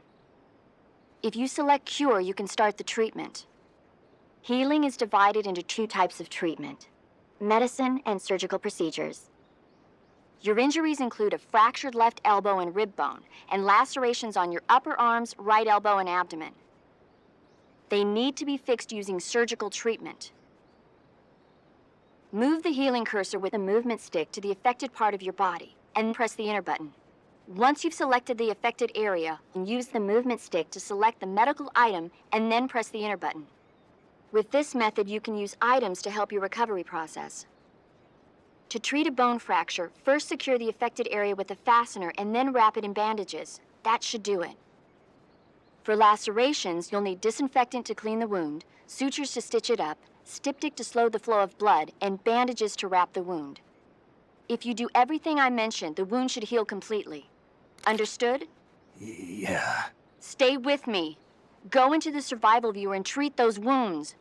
If you select Cure, you can start the treatment. Healing is divided into two types of treatment: medicine and surgical procedures. Your injuries include a fractured left elbow and rib bone, and lacerations on your upper arms, right elbow, and abdomen. They need to be fixed using surgical treatment. Move the healing cursor with a movement stick to the affected part of your body, and press the enter button. Once you've selected the affected area, use the movement stick to select the medical item, and then press the enter button. With this method, you can use items to help your recovery process. To treat a bone fracture, first secure the affected area with a fastener and then wrap it in bandages. That should do it. For lacerations, you'll need disinfectant to clean the wound, sutures to stitch it up, styptic to slow the flow of blood, and bandages to wrap the wound. If you do everything I mentioned, the wound should heal completely. Understood? Yeah. Stay with me. Go into the Survival Viewer and treat those wounds.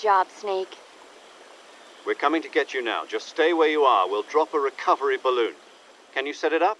job, Snake. We're coming to get you now. Just stay where you are. We'll drop a recovery balloon. Can you set it up?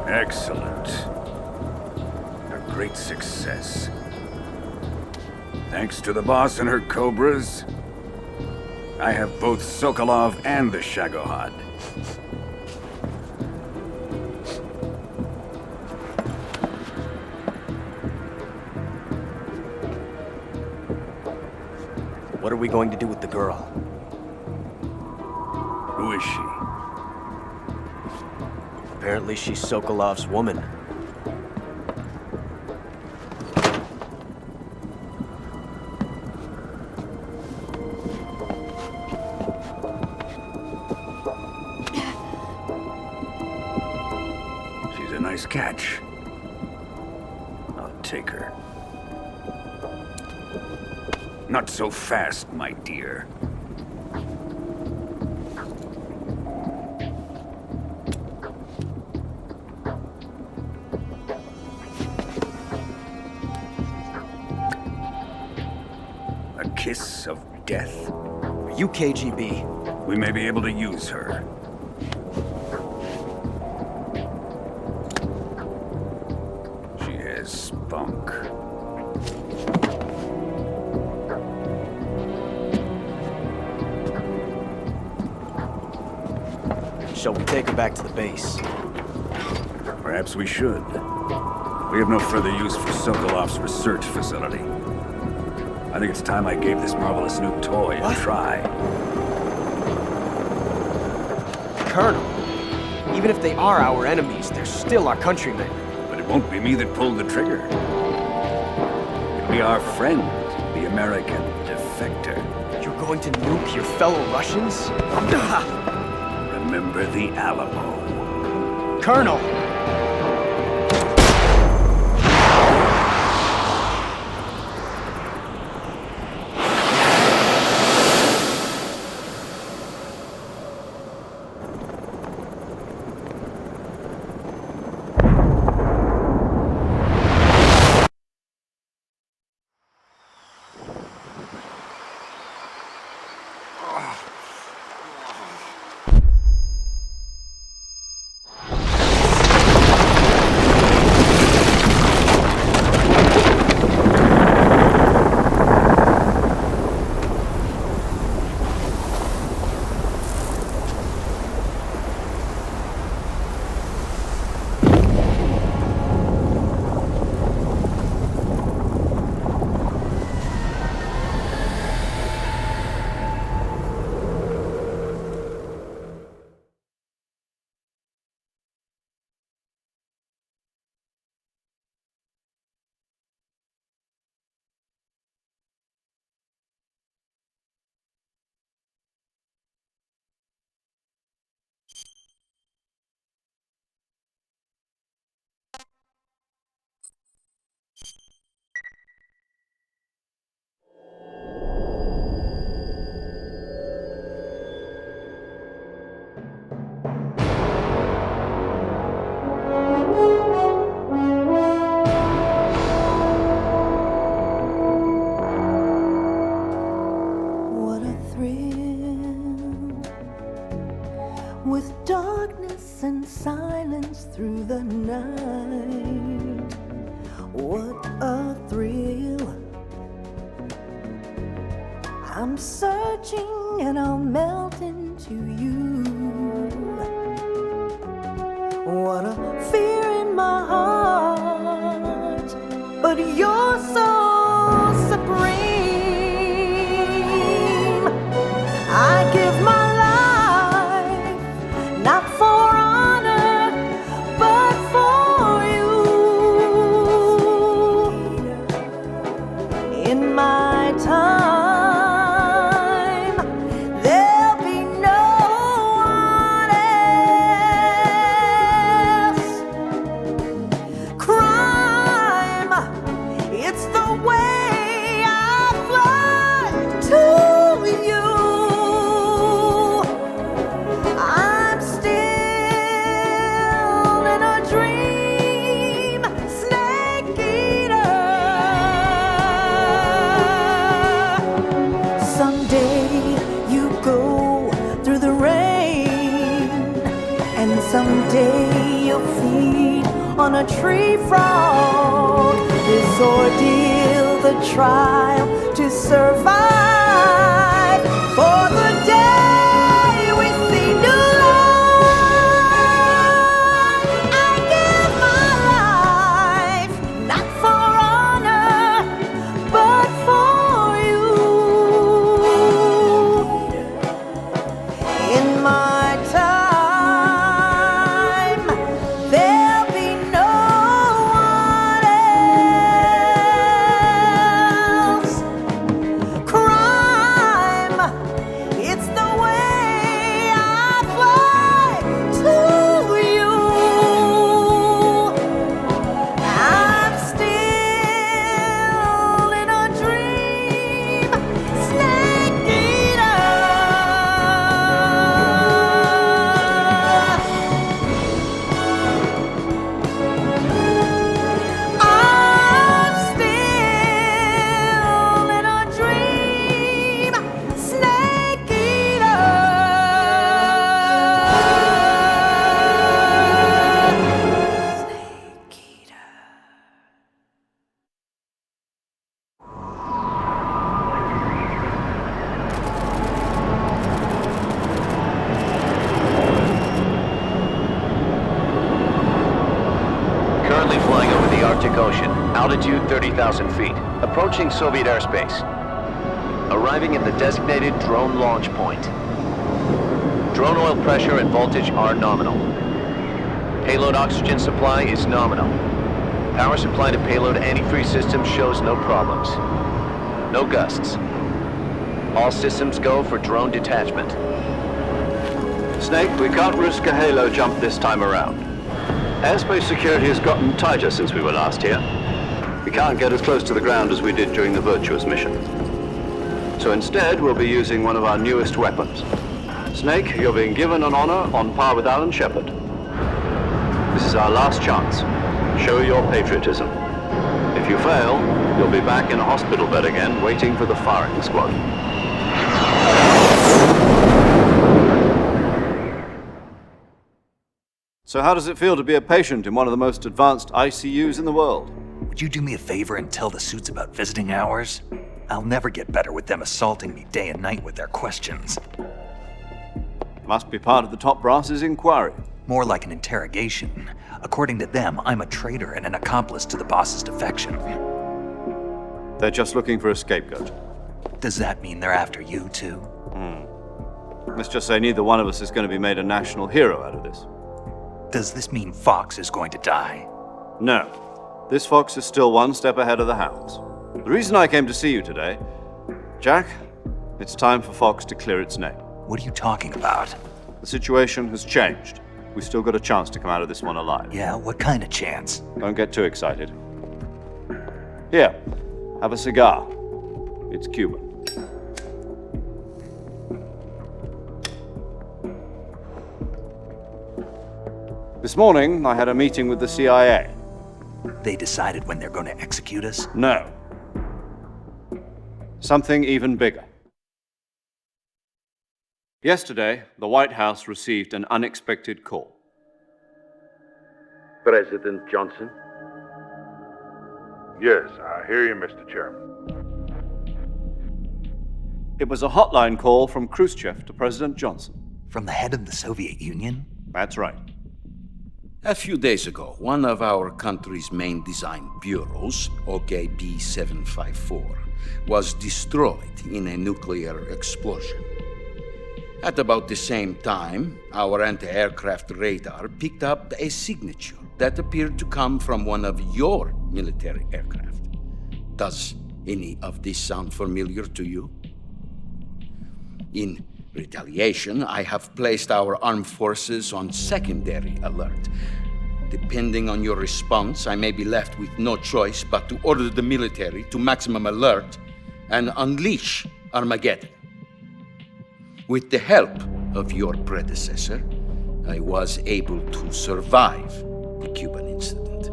Excellent. A great success. Thanks to the boss and her cobras, I have both Sokolov and the Shagohod. What are we going to do with the girl? Who is she? Apparently she's Sokolov's woman. She's a nice catch. I'll take her. Not so fast, my dear. A kiss of death? Are you KGB? We may be able to use her. She has spunk. Shall we take her back to the base? Perhaps we should. We have no further use for Sokolov's research facility. I think it's time I gave this marvelous new toy a try. Colonel, even if they are our enemies, they're still our countrymen. But it won't be me that pulled the trigger. It'll be our friend, the American defector. You're going to nuke your fellow Russians? Remember the Alamo. Colonel! dance through the night. What a thrill. I'm searching and I'll melt into you. What a fear in my heart, but you're so supreme. I give my life, not for honor, but for you. In my time, there'll be no one else. Crime, it's the way I fly to you. I'm still in a dream, snake eater. Someday you go through the rain, and someday you'll feed on a tree frog. This ordeal, the trial to survive for the day we see new life. I give my life, not for honor, but for you. In my time, there'll be no one else. Crime, it's the way I fly to you. I'm still in a dream, snake eater. I'm still in a dream, snake eater. Snake eater. Currently flying over the Arctic Ocean, altitude 30,000 feet, approaching Soviet airspace. Arriving at the designated drone launch point. Drone oil pressure and voltage are nominal. Payload oxygen supply is nominal. Power supply to payload antifreeze system shows no problems. No gusts. All systems go for drone detachment. Snake, we can't risk a halo jump this time around. Airspace security has gotten tighter since we were last here. We can't get as close to the ground as we did during the Virtuous mission. So instead, we'll be using one of our newest weapons. Snake, you're being given an honor on par with Alan Shepard. This is our last chance. Show your patriotism. If you fail, you'll be back in a hospital bed again, waiting for the firing squad. So how does it feel to be a patient in one of the most advanced ICUs in the world? Would you do me a favor and tell the suits about visiting hours? I'll never get better with them assaulting me day and night with their questions. Must be part of the top brass's inquiry. More like an interrogation. According to them, I'm a traitor and an accomplice to the boss's defection. They're just looking for a scapegoat. Does that mean they're after you, too? Let's just say neither one of us is going to be made a national hero out of this. Does this mean Fox is going to die? No. This fox is still one step ahead of the hounds. The reason I came to see you today, Jack, it's time for Fox to clear its name. What are you talking about? The situation has changed. We've still got a chance to come out of this one alive. Yeah, what kind of chance? Don't get too excited. Here, have a cigar. It's Cuban. This morning, I had a meeting with the CIA. They decided when they're going to execute us? No. Something even bigger. Yesterday, the White House received an unexpected call. President Johnson? Yes, I hear you, Mr. Chairman. It was a hotline call from Khrushchev to President Johnson. From the head of the Soviet Union? That's right. A few days ago, one of our country's main design bureaus, OKB 754, was destroyed in a nuclear explosion. At about the same time, our anti-aircraft radar picked up a signature that appeared to come from one of your military aircraft. Does any of this sound familiar to you? In retaliation, I have placed our armed forces on secondary alert. Depending on your response, I may be left with no choice but to order the military to maximum alert and unleash Armageddon. With the help of your predecessor, I was able to survive the Cuban incident.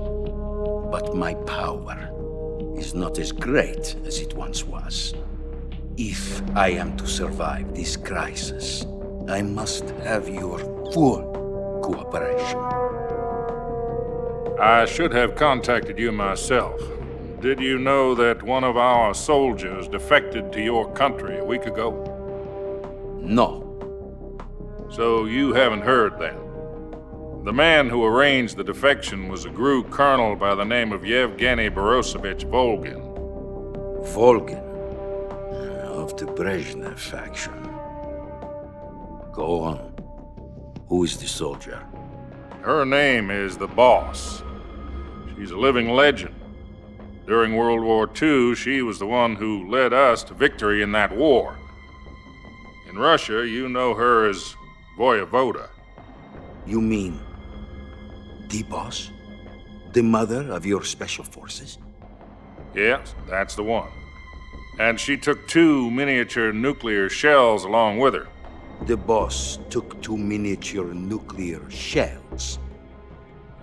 But my power is not as great as it once was. If I am to survive this crisis, I must have your full cooperation. I should have contacted you myself. Did you know that one of our soldiers defected to your country a week ago? No. So you haven't heard then? The man who arranged the defection was a GRU colonel by the name of Yevgeny Borosovich Volgin. Volgin? Of the Brezhnev faction. Go on. Who is the soldier? Her name is the Boss. She's a living legend. During World War II, she was the one who led us to victory in that war. In Russia, you know her as Voyevoda. You mean the Boss? The mother of your special forces? Yes, that's the one. And she took 2 miniature nuclear shells along with her. The Boss took 2 miniature nuclear shells?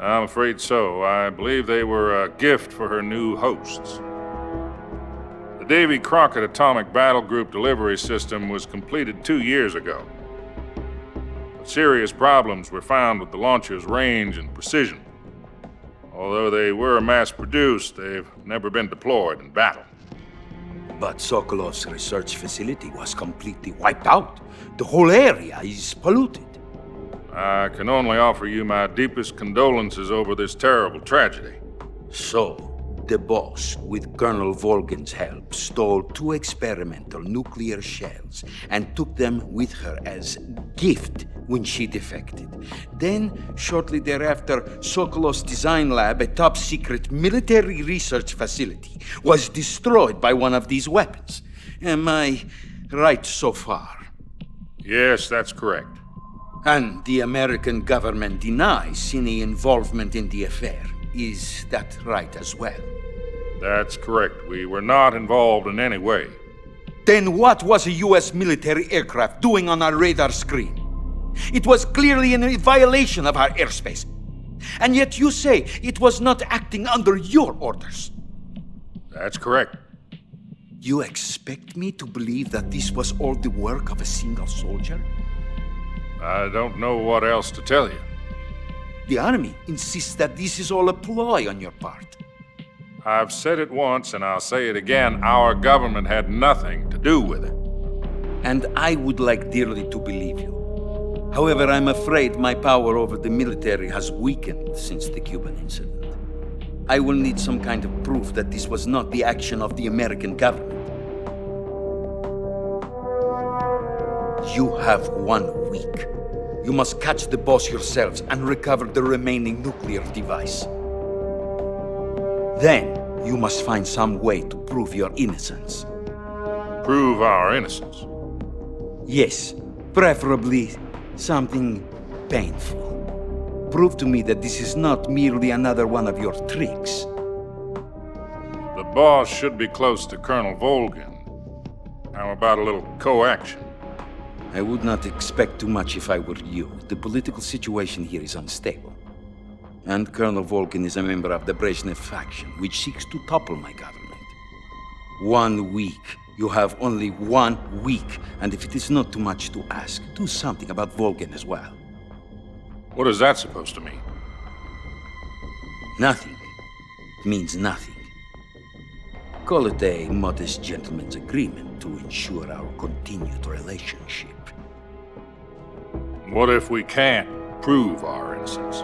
I'm afraid so. I believe they were a gift for her new hosts. The Davy Crockett Atomic Battle Group delivery system was completed 2 years ago. But serious problems were found with the launcher's range and precision. Although they were mass-produced, they've never been deployed in battle. But Sokolov's research facility was completely wiped out. The whole area is polluted. I can only offer you my deepest condolences over this terrible tragedy. So, the Boss, with Colonel Volgin's help, stole 2 experimental nuclear shells and took them with her as gift when she defected. Then, shortly thereafter, Sokolov's design lab, a top-secret military research facility, was destroyed by one of these weapons. Am I right so far? Yes, that's correct. And the American government denies any involvement in the affair. Is that right as well? That's correct. We were not involved in any way. Then what was a U.S. military aircraft doing on our radar screen? It was clearly in violation of our airspace. And yet you say it was not acting under your orders. That's correct. You expect me to believe that this was all the work of a single soldier? I don't know what else to tell you. The Army insists that this is all a ploy on your part. I've said it once and I'll say it again. Our government had nothing to do with it. And I would like dearly to believe you. However, I'm afraid my power over the military has weakened since the Cuban incident. I will need some kind of proof that this was not the action of the American government. You have 1 week. You must catch the Boss yourselves and recover the remaining nuclear device. Then, you must find some way to prove your innocence. Prove our innocence? Yes, preferably something painful. Prove to me that this is not merely another one of your tricks. The Boss should be close to Colonel Volgin. How about a little co-action? I would not expect too much if I were you. The political situation here is unstable. And Colonel Volgin is a member of the Brezhnev faction, which seeks to topple my government. 1 week. You have only 1 week. And if it is not too much to ask, do something about Volgin as well. What is that supposed to mean? Nothing means nothing. Call it a modest gentleman's agreement to ensure our continued relationship. What if we can't prove our innocence?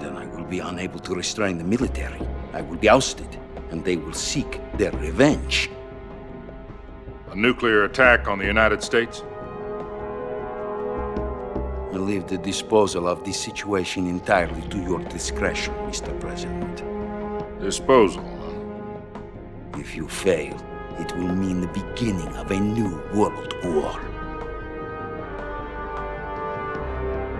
Then I will be unable to restrain the military. I will be ousted, and they will seek their revenge. A nuclear attack on the United States? I leave the disposal of this situation entirely to your discretion, Mr. President. Disposal? If you fail, it will mean the beginning of a new world war.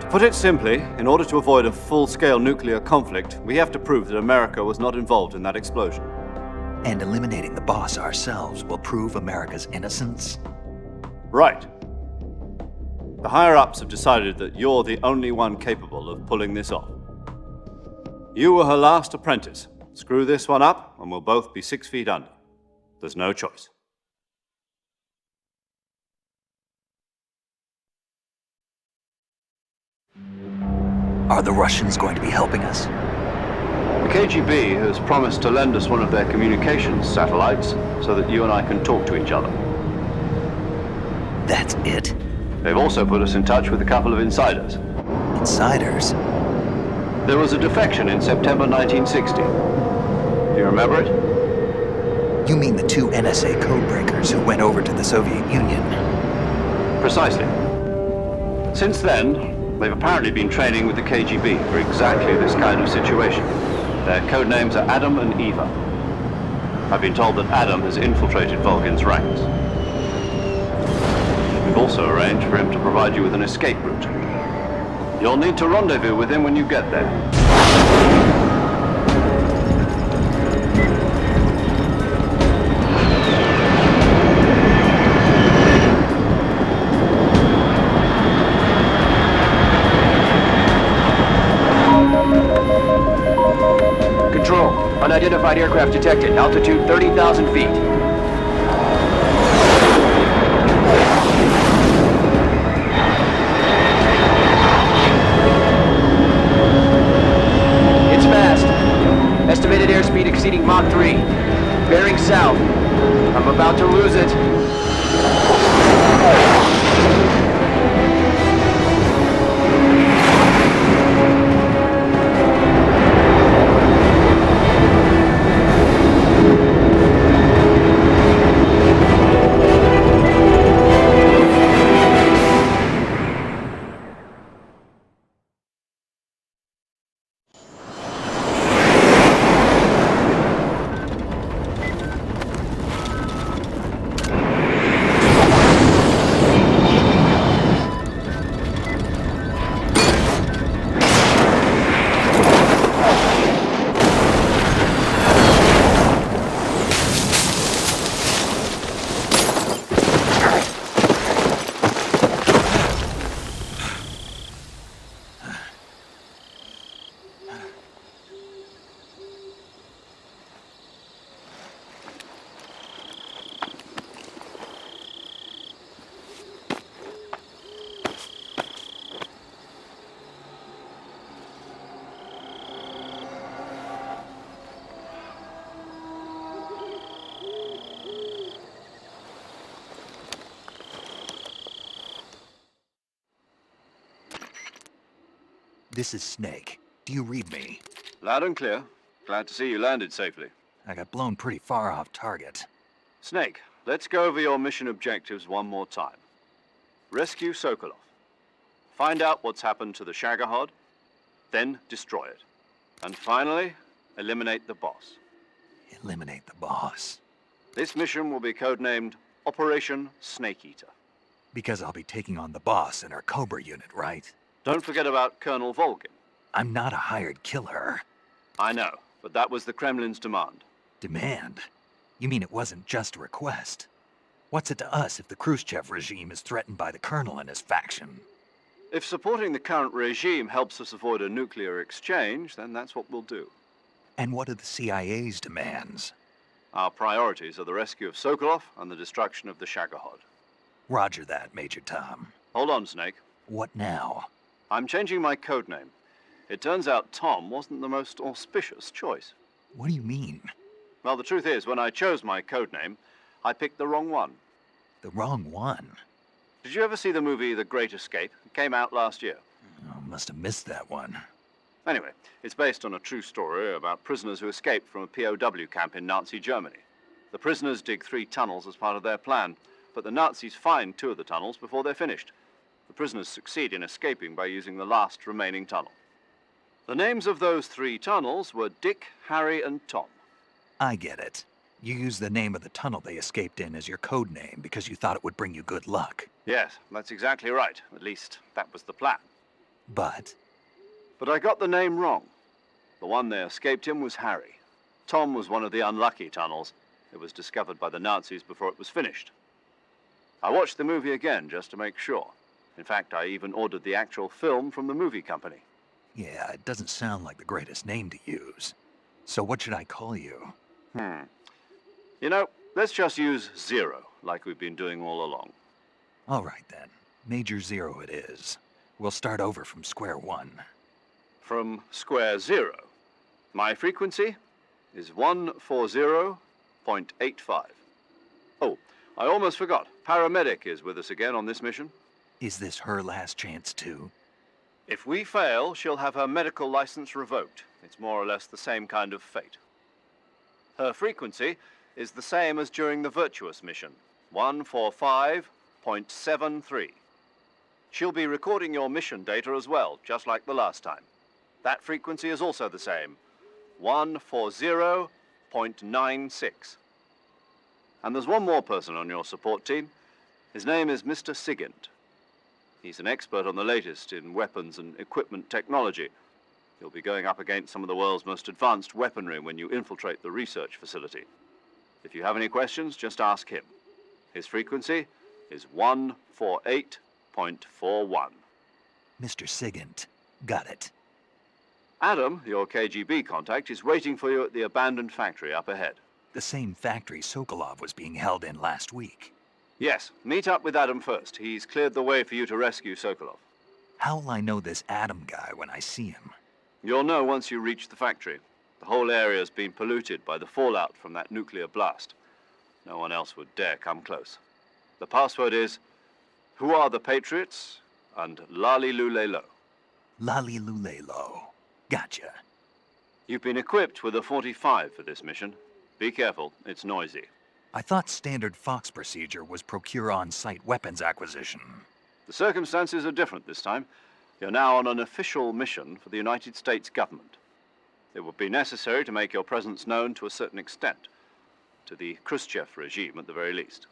To put it simply, in order to avoid a full-scale nuclear conflict, we have to prove that America was not involved in that explosion. And eliminating the boss ourselves will prove America's innocence? Right. The higher-ups have decided that you're the only one capable of pulling this off. You were her last apprentice. Screw this one up, and we'll both be 6 feet under. There's no choice. Are the Russians going to be helping us? The KGB has promised to lend us one of their communications satellites so that you and I can talk to each other. That's it? They've also put us in touch with a couple of insiders. Insiders? There was a defection in September 1960. Do you remember it? You mean the 2 NSA codebreakers who went over to the Soviet Union? Precisely. Since then, they've apparently been training with the KGB for exactly this kind of situation. Their codenames are Adam and Eva. I've been told that Adam has infiltrated Volgin's ranks. We've also arranged for him to provide you with an escape route. You'll need to rendezvous with him when you get there. Control, unidentified aircraft detected. Altitude 30,000 feet. It's fast. Estimated airspeed exceeding Mach 3. Bearing south. I'm about to lose it. This is Snake. Do you read me? Loud and clear. Glad to see you landed safely. I got blown pretty far off target. Snake, let's go over your mission objectives one more time. Rescue Sokolov. Find out what's happened to the Shagohod, then destroy it. And finally, eliminate the boss. Eliminate the boss? This mission will be codenamed Operation Snake Eater. Because I'll be taking on the boss in our Cobra unit, right? Don't forget about Colonel Volgin. I'm not a hired killer. I know, but that was the Kremlin's demand. Demand? You mean it wasn't just a request? What's it to us if the Khrushchev regime is threatened by the Colonel and his faction? If supporting the current regime helps us avoid a nuclear exchange, then that's what we'll do. And what are the CIA's demands? Our priorities are the rescue of Sokolov and the destruction of the Shagohod. Roger that, Major Tom. Hold on, Snake. What now? I'm changing my codename. It turns out Tom wasn't the most auspicious choice. What do you mean? Well, the truth is, when I chose my codename, I picked the wrong one. The wrong one? Did you ever see the movie The Great Escape? It came out last year. Oh, must have missed that one. Anyway, it's based on a true story about prisoners who escaped from a POW camp in Nazi Germany. The prisoners dig 3 tunnels as part of their plan, but the Nazis find 2 of the tunnels before they're finished. The prisoners succeed in escaping by using the last remaining tunnel. The names of those 3 tunnels were Dick, Harry, and Tom. I get it. You used the name of the tunnel they escaped in as your code name because you thought it would bring you good luck. Yes, that's exactly right. At least, that was the plan. But I got the name wrong. The one they escaped in was Harry. Tom was one of the unlucky tunnels. It was discovered by the Nazis before it was finished. I watched the movie again just to make sure. In fact, I even ordered the actual film from the movie company. yeah, it doesn't sound like the greatest name to use. So what should I call you? You know, let's just use Zero, like we've been doing all along. All right then. Major Zero it is. We'll start over from square one. From square 0. My frequency is 140.85. Oh, I almost forgot. Paramedic is with us again on this mission. Is this her last chance too? If we fail, she'll have her medical license revoked. It's more or less the same kind of fate. Her frequency is the same as during the Virtuous mission, 145.73. She'll be recording your mission data as well, just like the last time. That frequency is also the same, 140.96. And there's one more person on your support team. His name is Mr. Sigint. He's an expert on the latest in weapons and equipment technology. You'll be going up against some of the world's most advanced weaponry when you infiltrate the research facility. If you have any questions, just ask him. His frequency is 148.41. Mr. Sigint. Got it. Adam, your KGB contact, is waiting for you at the abandoned factory up ahead. The same factory Sokolov was being held in last week. Yes, meet up with Adam first. He's cleared the way for you to rescue Sokolov. How'll I know this Adam guy when I see him? You'll know once you reach the factory. The whole area's been polluted by the fallout from that nuclear blast. No one else would dare come close. The password is, "Who are the Patriots?" and "Lali Lulelo." Lali Lulelo. Gotcha. You've been equipped with a 45 for this mission. Be careful, it's noisy. I thought standard Fox procedure was procure on-site weapons acquisition. The circumstances are different this time. You're now on an official mission for the United States government. It would be necessary to make your presence known to a certain extent, to the Khrushchev regime at the very least.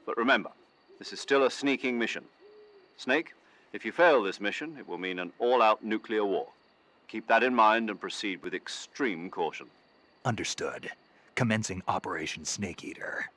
But remember, this is still a sneaking mission. Snake, if you fail this mission, it will mean an all-out nuclear war. Keep that in mind and proceed with extreme caution. Understood. Commencing Operation Snake Eater.